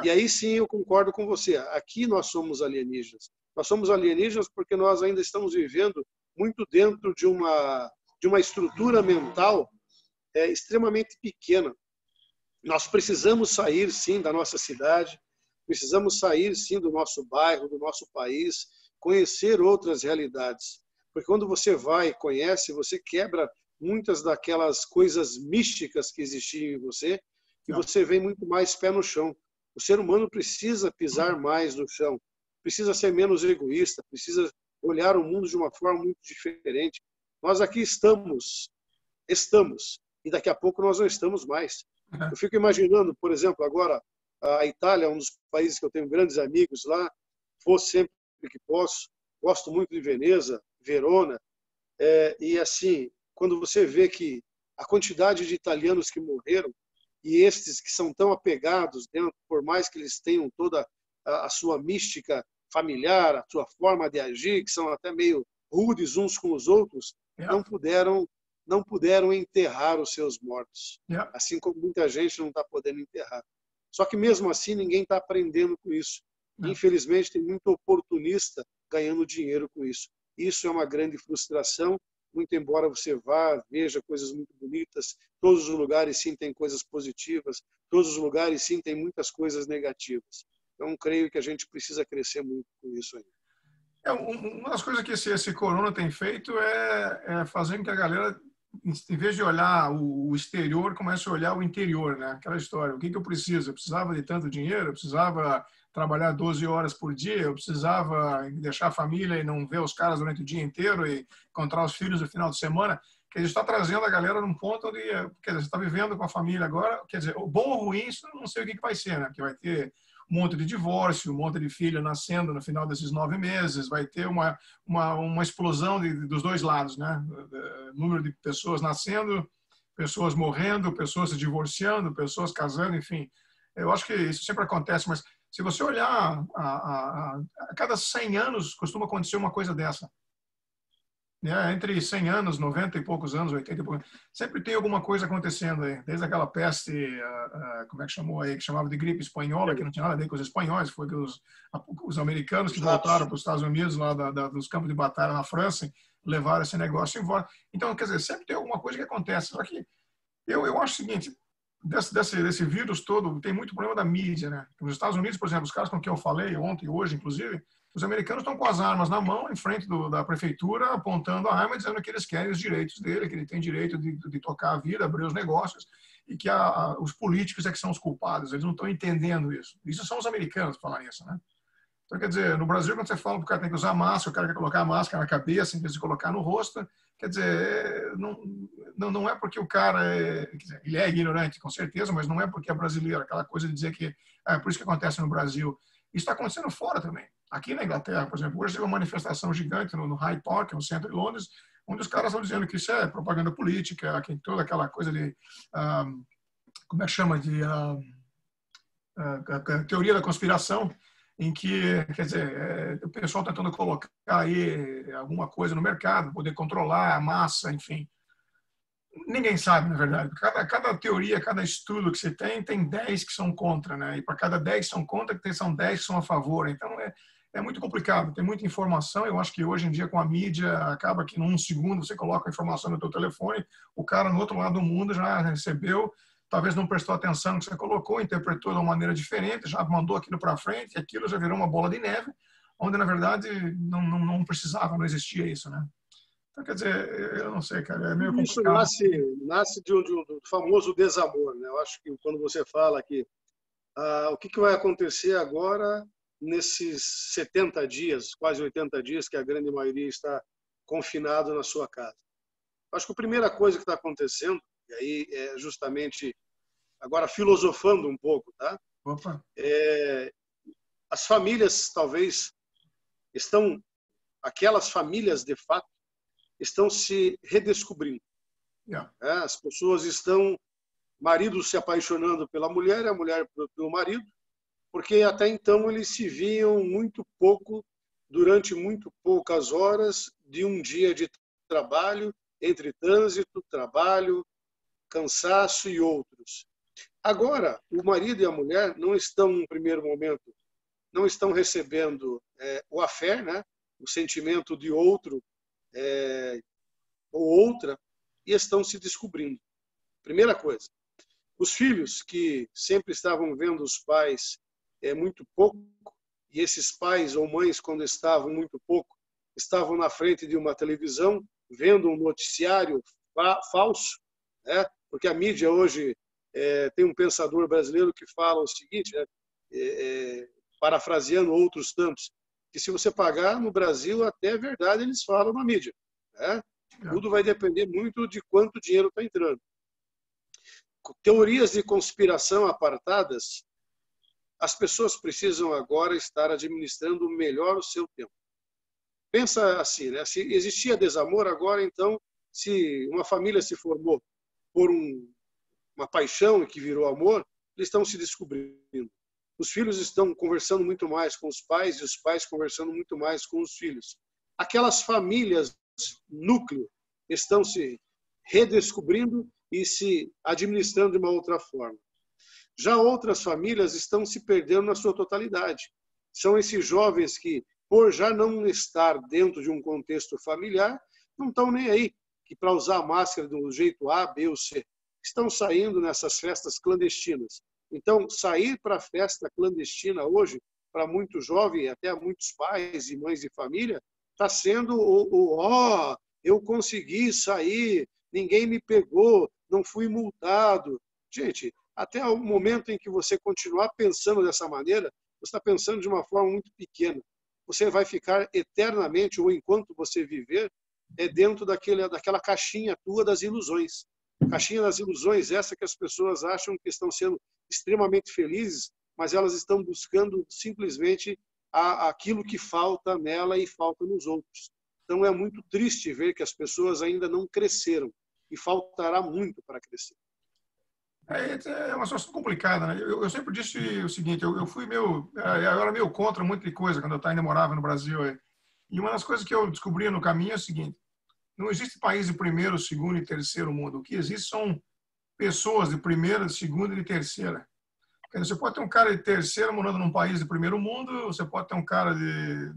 E aí sim eu concordo com você, aqui nós somos alienígenas. Nós somos alienígenas porque nós ainda estamos vivendo muito dentro de uma de uma estrutura mental extremamente pequena. Nós precisamos sair, sim, da nossa cidade, precisamos sair, sim, do nosso bairro, do nosso país, conhecer outras realidades. Porque quando você vai e conhece, você quebra muitas daquelas coisas místicas que existiam em você e você vem muito mais pé no chão. O ser humano precisa pisar mais no chão, precisa ser menos egoísta, precisa olhar o mundo de uma forma muito diferente. Nós aqui estamos, e daqui a pouco nós não estamos mais. Eu fico imaginando, por exemplo, agora a Itália é um dos países que eu tenho grandes amigos lá, vou sempre que posso, gosto muito de Veneza, Verona, e assim, quando você vê que a quantidade de italianos que morreram e estes que são tão apegados dentro, por mais que eles tenham toda a sua mística familiar, a sua forma de agir, que são até meio rudes uns com os outros, não puderam enterrar os seus mortos. Assim como muita gente não está podendo enterrar. Só que mesmo assim ninguém está aprendendo com isso. Infelizmente tem muito oportunista ganhando dinheiro com isso. Isso é uma grande frustração, muito embora você vá, veja coisas muito bonitas, todos os lugares sim têm coisas positivas, todos os lugares sim têm muitas coisas negativas. Então creio que a gente precisa crescer muito com isso aí. Uma das coisas que esse corona tem feito é fazer com que a galera, em vez de olhar o exterior, comece a olhar o interior, né? Aquela história, o que eu preciso? Eu precisava de tanto dinheiro, eu precisava trabalhar 12 horas por dia, eu precisava deixar a família e não ver os caras durante o dia inteiro e encontrar os filhos no final de semana. Que a gente está trazendo a galera num ponto onde, quer dizer, você está vivendo com a família agora, quer dizer, o bom ou ruim, isso eu não sei o que vai ser, né? Que vai ter um monte de divórcio, um monte de filho nascendo no final desses 9 meses, vai ter uma explosão dos dois lados, né? Número de pessoas nascendo, pessoas morrendo, pessoas se divorciando, pessoas casando, enfim. Eu acho que isso sempre acontece, mas se você olhar, a cada 100 anos costuma acontecer uma coisa dessa. Entre 100 anos, 90 e poucos anos, 80 e poucos, sempre tem alguma coisa acontecendo aí. Desde aquela peste, como é que chamou aí, que chamava de gripe espanhola, que não tinha nada a ver com os espanhóis, foi que os americanos que voltaram para os Estados Unidos, lá dos campos de batalha na França, levaram esse negócio embora. Então, quer dizer, sempre tem alguma coisa que acontece. Só que eu acho o seguinte, desse vírus todo, tem muito problema da mídia, né? Nos Estados Unidos, por exemplo, os caras com quem eu falei ontem, hoje, inclusive, os americanos estão com as armas na mão, em frente da prefeitura, apontando a arma, dizendo que eles querem os direitos dele, que ele tem direito de tocar a vida, abrir os negócios, e que os políticos é que são os culpados. Eles não estão entendendo isso. Isso são os americanos falando isso, né? Então, quer dizer, no Brasil, quando você fala que o cara tem que usar máscara, o cara quer colocar a máscara na cabeça em vez de colocar no rosto, quer dizer, não é porque o cara ele é ignorante, com certeza, mas não é porque é brasileiro, aquela coisa de dizer que é por isso que acontece no Brasil. Isso está acontecendo fora também. Aqui na Inglaterra, por exemplo, hoje teve uma manifestação gigante no Hyde Park, no centro de Londres, onde os caras estão dizendo que isso é propaganda política, que toda aquela coisa de, como é que chama, de teoria da conspiração, em que, quer dizer, o pessoal tentando colocar aí alguma coisa no mercado, poder controlar a massa, enfim. Ninguém sabe, na verdade. Cada teoria, cada estudo que você tem 10 que são contra, né? E para cada 10 que são contra, são 10 que são a favor. Então, é muito complicado, tem muita informação. Eu acho que hoje em dia, com a mídia, acaba que num segundo você coloca a informação no teu telefone, o cara no outro lado do mundo já recebeu, talvez não prestou atenção no que você colocou, interpretou de uma maneira diferente, já mandou aquilo para frente, e aquilo já virou uma bola de neve, onde, na verdade, não precisava, não existia isso, né? Então, quer dizer, eu não sei, cara, é meio complicado. Isso nasce de um famoso desamor, né? Eu acho que quando você fala que o que vai acontecer agora nesses 70 dias, quase 80 dias, que a grande maioria está confinado na sua casa. Eu acho que a primeira coisa que está acontecendo, e aí é justamente, agora filosofando um pouco, tá? Opa. As famílias talvez aquelas famílias de fato, estão se redescobrindo. As pessoas estão, marido se apaixonando pela mulher, a mulher pelo marido, porque até então eles se viam muito pouco, durante muito poucas horas de um dia de trabalho, entre trânsito, trabalho, cansaço e outros. Agora, o marido e a mulher não estão, no primeiro momento, não estão recebendo o affair, né? O sentimento de outro ou outra, e estão se descobrindo. Primeira coisa. Os filhos que sempre estavam vendo os pais muito pouco, e esses pais ou mães, quando estavam muito pouco, estavam na frente de uma televisão, vendo um noticiário falso, né? Porque a mídia hoje tem um pensador brasileiro que fala o seguinte, né? Parafraseando outros tantos, que se você pagar no Brasil, até é verdade eles falam na mídia, né? Tudo vai depender muito de quanto dinheiro está entrando. Teorias de conspiração apartadas, as pessoas precisam agora estar administrando melhor o seu tempo. Pensa assim, né? Se existia desamor, agora então, se uma família se formou por uma paixão que virou amor, eles estão se descobrindo. Os filhos estão conversando muito mais com os pais e os pais conversando muito mais com os filhos. Aquelas famílias núcleo estão se redescobrindo e se administrando de uma outra forma. Já outras famílias estão se perdendo na sua totalidade. São esses jovens que, por já não estar dentro de um contexto familiar, não estão nem aí, que para usar a máscara do jeito A, B ou C, estão saindo nessas festas clandestinas. Então, sair para a festa clandestina hoje, para muito jovem, até muitos pais e mães de família, está sendo eu consegui sair, ninguém me pegou, não fui multado. Gente, até o momento em que você continuar pensando dessa maneira, você está pensando de uma forma muito pequena. Você vai ficar eternamente, ou enquanto você viver, dentro daquela caixinha tua das ilusões. Caixinha das ilusões, essa que as pessoas acham que estão sendo extremamente felizes, mas elas estão buscando simplesmente aquilo que falta nela e falta nos outros. Então é muito triste ver que as pessoas ainda não cresceram e faltará muito para crescer. É uma situação complicada, né? Eu sempre disse o seguinte, eu era meio contra muita coisa quando eu ainda morava no Brasil. E uma das coisas que eu descobri no caminho é o seguinte, não existe país de primeiro, segundo e terceiro mundo. O que existe são pessoas de primeira, de segunda e de terceira. Você pode ter um cara de terceira morando num país de primeiro mundo, você pode ter um cara de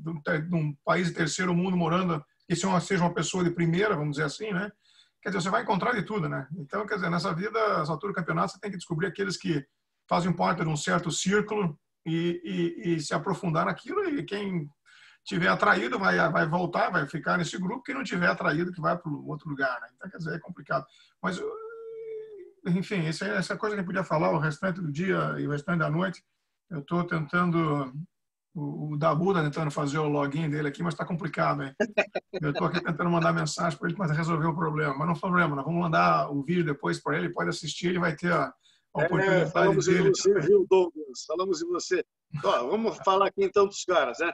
um país de terceiro mundo morando, que seja uma pessoa de primeira, vamos dizer assim, né? Quer dizer, você vai encontrar de tudo, né? Então, quer dizer, nessa vida, às alturas do campeonato, você tem que descobrir aqueles que fazem parte de um certo círculo e se aprofundar naquilo, e quem tiver atraído vai voltar, vai ficar nesse grupo, quem não tiver atraído que vai para outro lugar, né? Então, quer dizer, é complicado. Mas, enfim, essa coisa que a gente podia falar o restante do dia e o restante da noite. Eu estou tentando, o Dabu está tentando fazer o login dele aqui, mas está complicado, hein? Eu estou aqui tentando mandar mensagem para ele para resolver o problema. Mas não é problema, nós vamos mandar o vídeo depois para ele pode assistir, ele vai ter a oportunidade falamos dele. Falamos em você, viu, Douglas? Falamos em você. Ó, vamos falar aqui então dos caras, né?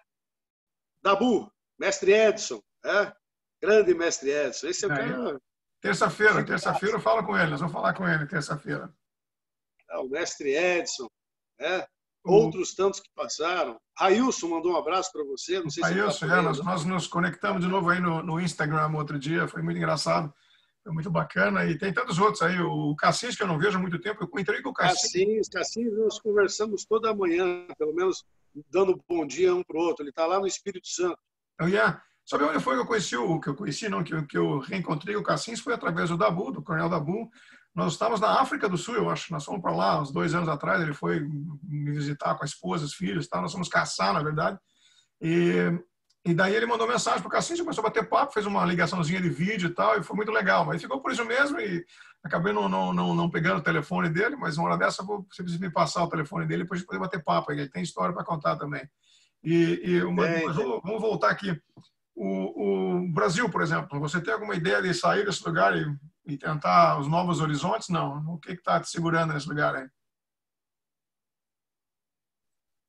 Dabu, mestre Edson, grande mestre Edson. Esse é o cara... Terça-feira eu falo com ele, nós vamos falar com ele terça-feira. O mestre Edson, outros tantos que passaram. Railson mandou um abraço para você. Não sei se Railson, nós nos conectamos de novo aí no Instagram outro dia, foi muito engraçado, foi muito bacana. E tem tantos outros aí, o Cassis, que eu não vejo há muito tempo, eu entrei com o Cassis. Cassis, nós conversamos toda manhã, pelo menos dando bom dia um para o outro. Ele está lá no Espírito Santo. Sabe onde foi que eu conheci que eu reencontrei o Cassis? Foi através do Dabu, do Coronel Dabu. Nós estávamos na África do Sul, eu acho. Nós fomos para lá uns 2 anos atrás. Ele foi me visitar com a esposa, os filhos. Nós fomos caçar, na verdade. E daí ele mandou mensagem para o Cassis, começou a bater papo, fez uma ligaçãozinha de vídeo e tal, e foi muito legal. Mas ficou por isso mesmo e acabei não pegando o telefone dele, mas uma hora dessa você precisa me passar o telefone dele para a gente poder bater papo. Ele tem história para contar também. Mas vamos voltar aqui. O Brasil, por exemplo, você tem alguma ideia de sair desse lugar e tentar os novos horizontes? Não. O que está te segurando nesse lugar aí?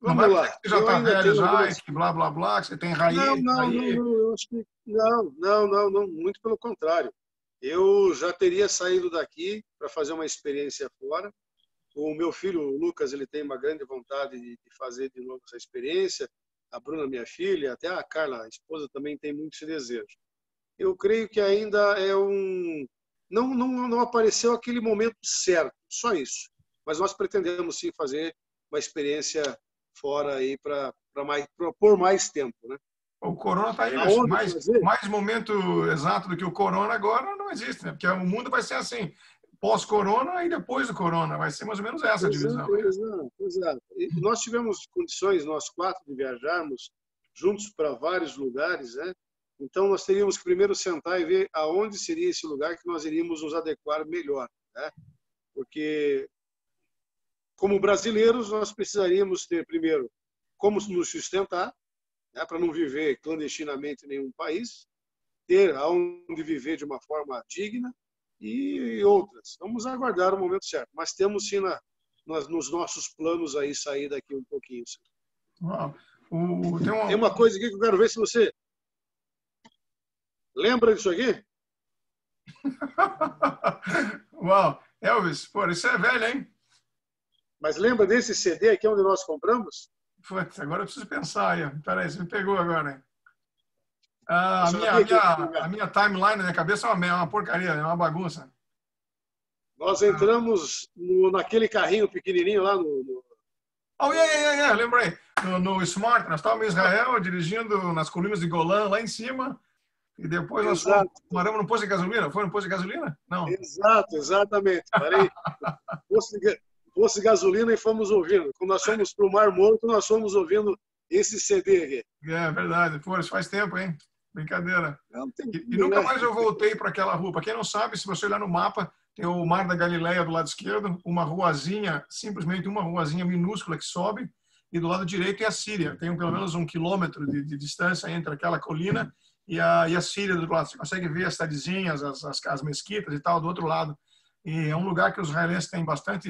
Vamos lá. Que você já está velho já, que blá, blá, blá, que você tem raiz. Não, eu acho que não, muito pelo contrário. Eu já teria saído daqui para fazer uma experiência fora. O meu filho, o Lucas, ele tem uma grande vontade de fazer de novo essa experiência. A Bruna, minha filha, até a Carla, a esposa, também tem muito esse desejo. Eu creio que ainda não apareceu aquele momento certo, só isso. Mas nós pretendemos sim fazer uma experiência fora aí por mais tempo, né? O corona está aí, mas Aonde fazer? mais momento exato do que o corona agora não existe, né? Porque o mundo vai ser assim, pós-corona e depois do corona, vai ser mais ou menos essa a divisão. Exato, exato, exato. E nós tivemos condições, nós quatro, de viajarmos juntos para vários lugares, né? Então, nós teríamos que primeiro sentar e ver aonde seria esse lugar que nós iríamos nos adequar melhor, né? Porque, como brasileiros, nós precisaríamos ter, primeiro, como nos sustentar, né? Para não viver clandestinamente em nenhum país, ter aonde viver de uma forma digna e outras. Vamos aguardar o momento certo. Mas temos, sim, nos nossos planos aí, sair daqui um pouquinho. Sim. Uau. Tem uma coisa aqui que eu quero ver se você lembra disso aqui? Uau, Elvis, pô, isso é velho, hein? Mas lembra desse CD aqui onde nós compramos? Putz, agora eu preciso pensar aí. Peraí, você me pegou agora, hein? A minha timeline na minha cabeça é uma porcaria, é uma bagunça. Nós entramos naquele carrinho pequenininho lá Oh, yeah, lembrei. No Smart, nós estávamos em Israel, dirigindo nas colinas de Golã, lá em cima, e depois nós paramos no posto de gasolina. Foi no posto de gasolina? Não. Exato, exatamente. Parei posto de gasolina e fomos ouvindo. Quando nós fomos para o Mar Morto, nós fomos ouvindo esse CD aqui. É verdade. Pô, isso faz tempo, hein? Brincadeira. E Nunca mais eu voltei para aquela rua. Para quem não sabe, se você olhar no mapa, tem o Mar da Galileia do lado esquerdo, uma ruazinha, simplesmente uma ruazinha minúscula que sobe, e do lado direito é a Síria. Tem pelo menos 1 quilômetro de distância entre aquela colina e a Síria do outro lado. Você consegue ver as cidadezinhas, as mesquitas e tal do outro lado. E é um lugar que os israelenses têm bastante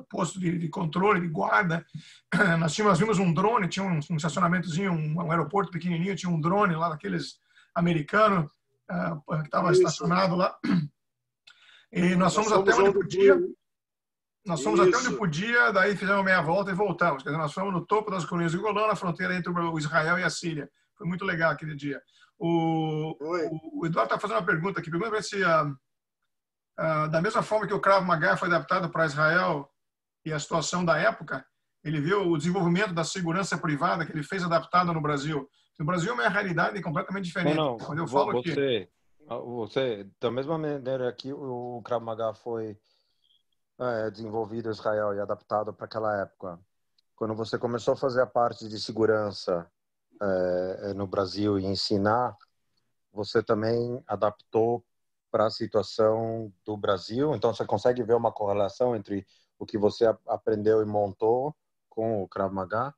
posto de controle, de guarda. Nós vimos um drone, tinha um estacionamentozinho, um aeroporto pequenininho, tinha um drone lá daqueles americanos que estava estacionado lá. E nós fomos até onde podia. Nós fomos até onde podia, daí fizemos meia volta e voltamos. Quer dizer, nós fomos no topo das colinas de Golã, na fronteira entre o Israel e a Síria. Foi muito legal aquele dia. O Eduardo está fazendo uma pergunta aqui. Pergunta se da mesma forma que o Krav Maga foi adaptado para Israel e a situação da época, ele viu o desenvolvimento da segurança privada que ele fez adaptado no Brasil. No Brasil é uma realidade completamente diferente. Não, Quando eu falo você, da mesma maneira que o Krav Maga foi desenvolvido em Israel e adaptado para aquela época, quando você começou a fazer a parte de segurança no Brasil e ensinar, você também adaptou para a situação do Brasil? Então, você consegue ver uma correlação entre o que você aprendeu e montou com o Krav Maga?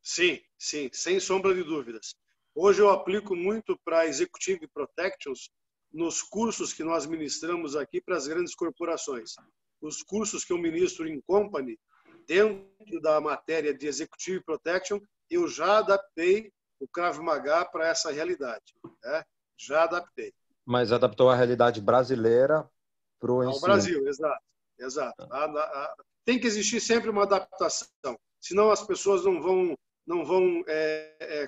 Sim, sem sombra de dúvidas. Hoje eu aplico muito para Executive Protections nos cursos que nós ministramos aqui para as grandes corporações. Os cursos que eu ministro em company, dentro da matéria de Executive Protection, eu já adaptei o Krav Maga para essa realidade. Né? Já adaptei. Mas adaptou a realidade brasileira para o ensino. Ao Brasil, exato. Tem que existir sempre uma adaptação, senão as pessoas não vão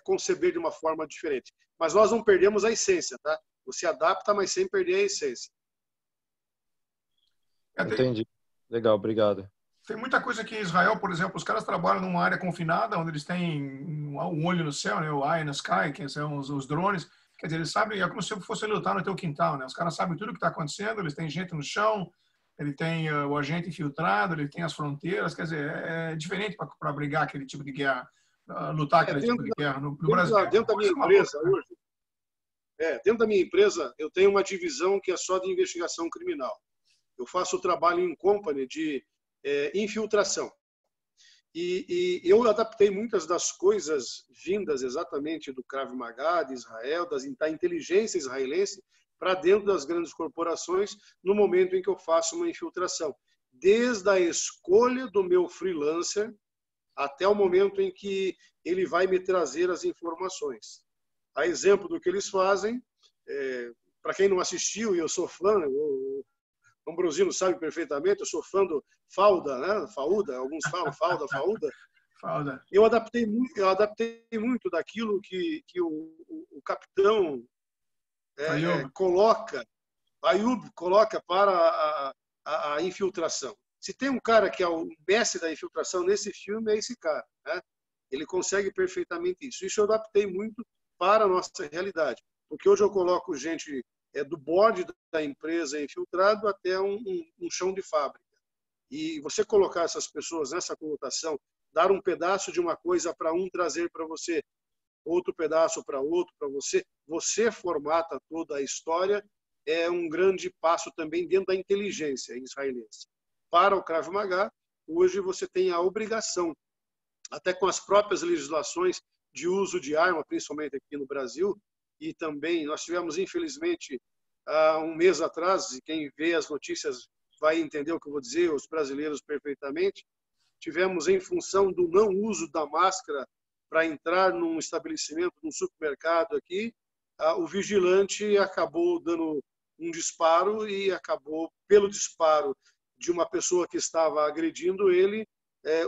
conceber de uma forma diferente. Mas nós não perdemos a essência, tá? Você adapta, mas sem perder a essência. Entendi. Legal, obrigado. Tem muita coisa aqui em Israel, por exemplo, os caras trabalham numa área confinada, onde eles têm um olho no céu, né? O eye no sky, que são os drones. Quer dizer, eles sabem, é como se fosse lutar no teu quintal, né? Os caras sabem tudo o que está acontecendo, eles têm gente no chão, ele tem o agente infiltrado, ele tem as fronteiras, quer dizer, é diferente para brigar aquele tipo de guerra, lutar aquele tipo de guerra. No Brasil, dentro da minha empresa hoje, dentro da minha empresa, eu tenho uma divisão que é só de investigação criminal. Eu faço o trabalho em company de infiltração. E eu adaptei muitas das coisas vindas exatamente do Krav Maga, de Israel, da inteligência israelense, para dentro das grandes corporações, no momento em que eu faço uma infiltração. Desde a escolha do meu freelancer até o momento em que ele vai me trazer as informações. A exemplo do que eles fazem, para quem não assistiu, e eu sou fã, o Ambrosino sabe perfeitamente, eu sou fã do Falda, né? Faúda, alguns falam Falda, Faúda. Falda. Eu adaptei muito daquilo que o capitão Ayub coloca para a infiltração. Se tem um cara que é o mestre da infiltração nesse filme, é esse cara. Né? ele consegue perfeitamente isso. Isso eu adaptei muito para a nossa realidade, porque hoje eu coloco gente do board da empresa infiltrado até um chão de fábrica. E você colocar essas pessoas nessa conotação, dar um pedaço de uma coisa para um, trazer para você outro pedaço para outro, para você formata toda a história, é um grande passo também dentro da inteligência israelense. Para o Krav Maga, hoje você tem a obrigação, até com as próprias legislações de uso de arma, principalmente aqui no Brasil, e também nós tivemos, infelizmente, há um mês atrás, e quem vê as notícias vai entender o que eu vou dizer, os brasileiros perfeitamente, tivemos, em função do não uso da máscara para entrar num estabelecimento, num supermercado aqui, o vigilante acabou dando um disparo e acabou, pelo disparo de uma pessoa que estava agredindo ele,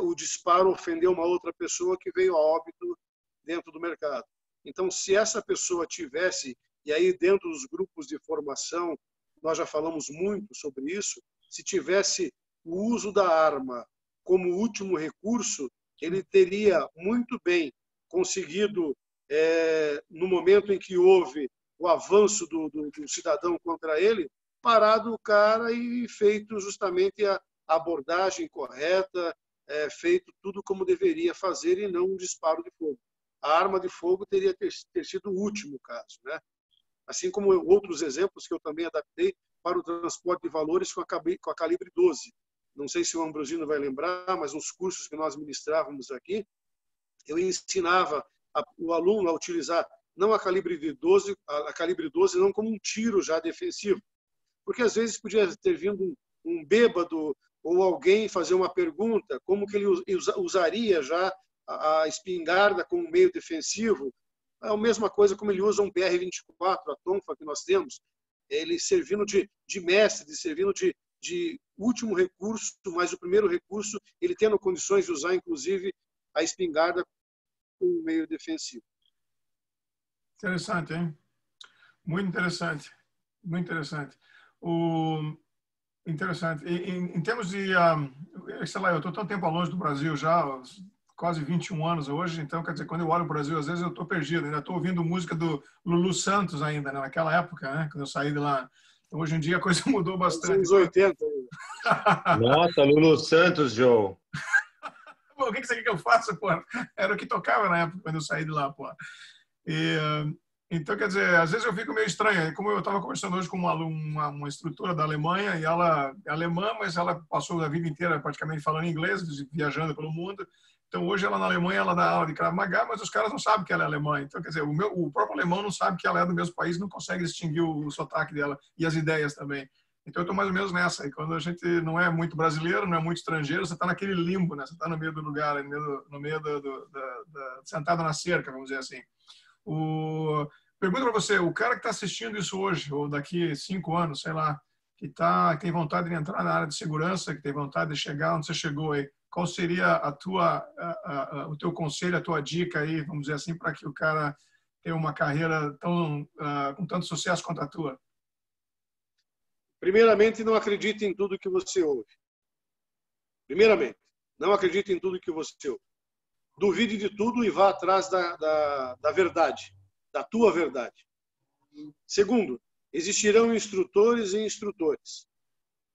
o disparo ofendeu uma outra pessoa que veio a óbito dentro do mercado. Então, se essa pessoa tivesse, e aí dentro dos grupos de formação, nós já falamos muito sobre isso, se tivesse o uso da arma como último recurso, ele teria muito bem conseguido, no momento em que houve o avanço do cidadão contra ele, parado o cara e feito justamente a abordagem correta, feito tudo como deveria fazer e não um disparo de fogo. A arma de fogo teria ter sido o último caso, né? Assim como outros exemplos que eu também adaptei para o transporte de valores com a calibre 12. Não sei se o Ambrosino vai lembrar, mas nos cursos que nós ministrávamos aqui, eu ensinava o aluno a utilizar não a calibre 12 não como um tiro já defensivo, porque às vezes podia ter vindo um bêbado ou alguém fazer uma pergunta, como que ele usaria já a espingarda como meio defensivo. É a mesma coisa como ele usa um BR-24, a tonfa que nós temos, ele servindo de mestre, servindo de último recurso, mas o primeiro recurso, ele tendo condições de usar, inclusive, a espingarda como meio defensivo. Interessante, hein? Muito interessante. Muito interessante. Interessante. Em termos de, sei lá, eu estou tão tempo longe do Brasil já, quase 21 anos hoje, então, quer dizer, quando eu olho o Brasil, às vezes eu estou perdido, ainda estou ouvindo música do Lulu Santos ainda, né, naquela época, né, quando eu saí de lá. Então, hoje em dia a coisa mudou bastante. Anos 80. Nossa, Lulu Santos, Joe. Pô, o que você quer que eu faça, pô? Era o que tocava na época, quando eu saí de lá, pô. Então, quer dizer, às vezes eu fico meio estranho. Como eu estava conversando hoje com uma instrutora da Alemanha, e ela é alemã, mas ela passou a vida inteira praticamente falando inglês, viajando pelo mundo. Então, hoje ela na Alemanha, ela dá aula de Krav Maga, mas os caras não sabem que ela é alemã. Então, quer dizer, o próprio alemão não sabe que ela é do mesmo país, não consegue distinguir o sotaque dela e as ideias também. Então, eu estou mais ou menos nessa. E quando a gente não é muito brasileiro, não é muito estrangeiro, você está naquele limbo, né? Você está no meio do lugar, no meio sentado na cerca, vamos dizer assim. Pergunta para você, o cara que está assistindo isso hoje, ou daqui 5 anos, sei lá, que tem vontade de entrar na área de segurança, que tem vontade de chegar onde você chegou aí, qual seria o teu conselho, a tua dica aí, vamos dizer assim, para que o cara tenha uma carreira com tanto sucesso quanto a tua? Primeiramente, não acredite em tudo que você ouve. Primeiramente, não acredite em tudo que você ouve. Duvide de tudo e vá atrás da verdade, da tua verdade. Segundo, existirão instrutores e instrutores.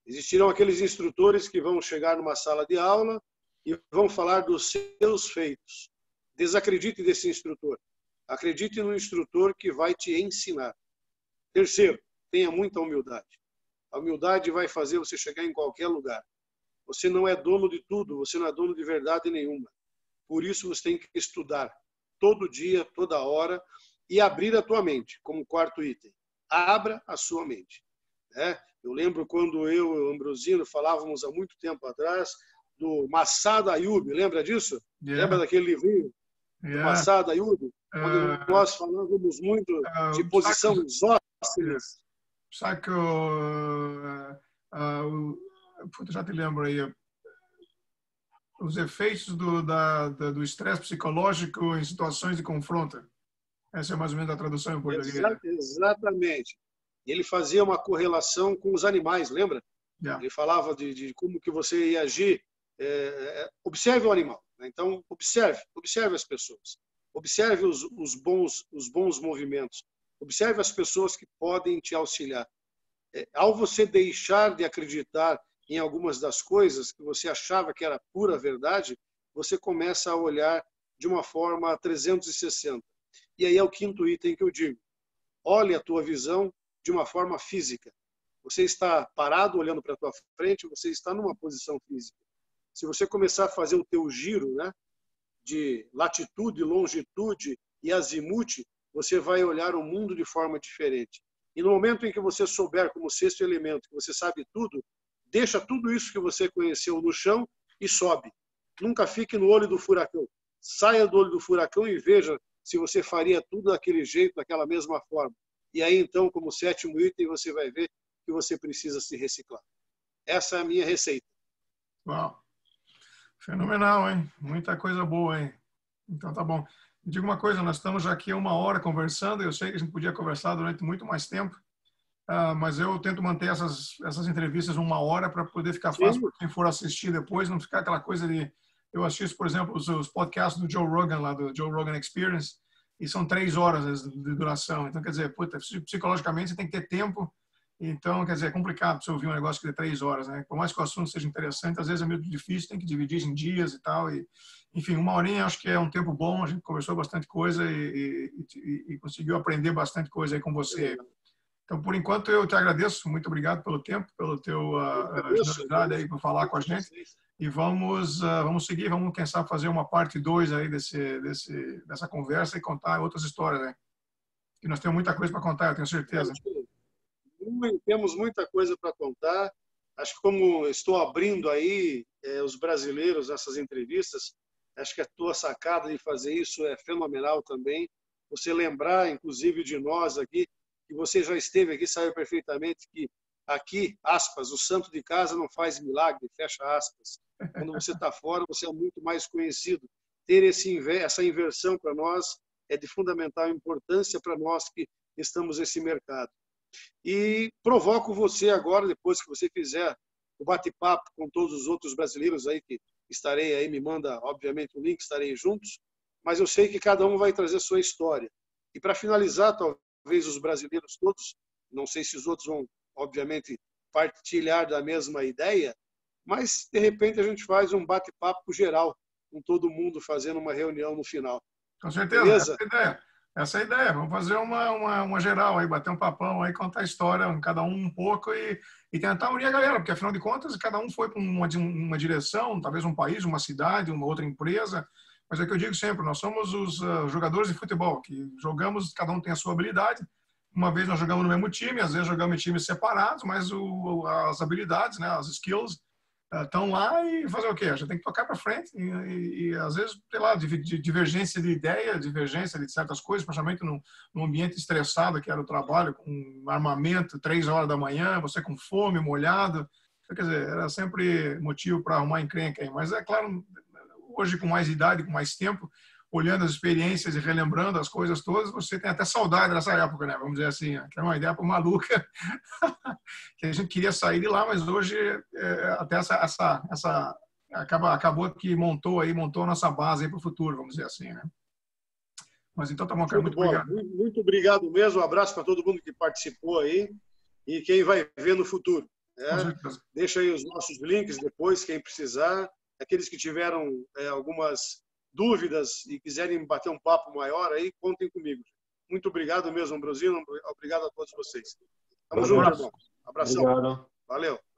Existirão aqueles instrutores que vão chegar numa sala de aula e vão falar dos seus feitos. Desacredite desse instrutor. Acredite no instrutor que vai te ensinar. Terceiro, tenha muita humildade. A humildade vai fazer você chegar em qualquer lugar. Você não é dono de tudo, você não é dono de verdade nenhuma. Por isso você tem que estudar todo dia, toda hora e abrir a tua mente, como quarto item. Abra a sua mente. Eu lembro quando eu e o Ambrosino falávamos há muito tempo atrás do Masada Ayub, lembra disso? Yeah. Lembra daquele livrinho? Do Masada Ayub? Quando nós falávamos muito de posição isósceles. Sabe que já te lembro aí, os efeitos do estresse psicológico em situações de confronto. Essa é mais ou menos a tradução em português. Exatamente. Ele fazia uma correlação com os animais, lembra? Yeah. Ele falava de como que você ia agir. Observe o animal. né? Então, observe as pessoas. Observe os bons movimentos. Observe as pessoas que podem te auxiliar. Ao você deixar de acreditar em algumas das coisas que você achava que era pura verdade, você começa a olhar de uma forma 360. E aí é o quinto item que eu digo. Olhe a tua visão de uma forma física. Você está parado olhando para a tua frente, você está numa posição física. Se você começar a fazer o teu giro, né, de latitude, longitude e azimuth, você vai olhar o mundo de forma diferente. E no momento em que você souber como sexto elemento, que você sabe tudo, deixa tudo isso que você conheceu no chão e sobe. Nunca fique no olho do furacão. Saia do olho do furacão e veja se você faria tudo daquele jeito, daquela mesma forma. E aí, então, como sétimo item, você vai ver que você precisa se reciclar. Essa é a minha receita. Uau. Fenomenal, hein? Muita coisa boa, hein? Então, tá bom. Me diga uma coisa, nós estamos já aqui 1 hora conversando, eu sei que a gente podia conversar durante muito mais tempo, mas eu tento manter essas entrevistas 1 hora para poder ficar fácil para quem for assistir depois, não ficar aquela coisa de... Eu assisto, por exemplo, os podcasts do Joe Rogan, lá do Joe Rogan Experience, e são 3 horas de duração. Então, quer dizer, puta, psicologicamente você tem que ter tempo. Então, quer dizer, é complicado você ouvir um negócio que de 3 horas, né? Por mais que o assunto seja interessante, às vezes é meio difícil, tem que dividir em dias e tal. E, enfim, 1 horinha acho que é um tempo bom. A gente conversou bastante coisa e conseguiu aprender bastante coisa aí com você. Então, por enquanto, eu te agradeço. Muito obrigado pelo tempo, pela tua generosidade aí por falar com a gente. E vamos seguir, vamos, quem sabe, fazer uma parte 2 aí dessa conversa e contar outras histórias, né? E nós temos muita coisa para contar, eu tenho certeza. Temos muita coisa para contar. Acho que como estou abrindo aí os brasileiros nessas entrevistas, acho que a tua sacada de fazer isso é fenomenal também. Você lembrar, inclusive, de nós aqui, que você já esteve aqui, sabe perfeitamente que aqui, aspas, o santo de casa não faz milagre, fecha aspas. Quando você está fora, você é muito mais conhecido. Ter essa inversão para nós é de fundamental importância para nós que estamos nesse mercado. E provoco você agora, depois que você fizer o bate-papo com todos os outros brasileiros aí, que estarei aí, me manda, obviamente, o link, estarei juntos, mas eu sei que cada um vai trazer sua história. E para finalizar, talvez os brasileiros todos, não sei se os outros vão, obviamente, partilhar da mesma ideia, mas, de repente, a gente faz um bate-papo geral, com todo mundo fazendo uma reunião no final. Com certeza, beleza? Essa é a ideia. Vamos fazer uma geral aí, bater um papão aí, contar a história, cada um pouco e tentar unir a galera, porque afinal de contas cada um foi para uma direção, talvez um país, uma cidade, uma outra empresa, mas é o que eu digo sempre, nós somos os jogadores de futebol, que jogamos, cada um tem a sua habilidade. Uma vez nós jogamos no mesmo time, às vezes jogamos em times separados, mas as habilidades, né, as skills, estão lá e fazer o quê? A gente tem que tocar para frente e às vezes, sei lá, divergência de ideia, divergência de certas coisas, principalmente num ambiente estressado que era o trabalho, com armamento, 3 horas da manhã, você com fome, molhado. Quer dizer, era sempre motivo para arrumar encrenca aí. Mas é claro, hoje com mais idade, com mais tempo, olhando as experiências e relembrando as coisas todas, você tem até saudade dessa época, né? Vamos dizer assim, que é uma ideia maluca, que a gente queria sair de lá, mas hoje até acabou que montou a nossa base para o futuro, vamos dizer assim, né? Mas então tá bom, cara, muito obrigado. Muito obrigado mesmo, um abraço para todo mundo que participou aí e quem vai ver no futuro. Deixa aí os nossos links depois, quem precisar, aqueles que tiveram algumas dúvidas e quiserem bater um papo maior aí, contem comigo. Muito obrigado mesmo, Ambrosino. Obrigado a todos vocês. Tamo junto, irmão. Abração. Obrigado. Valeu.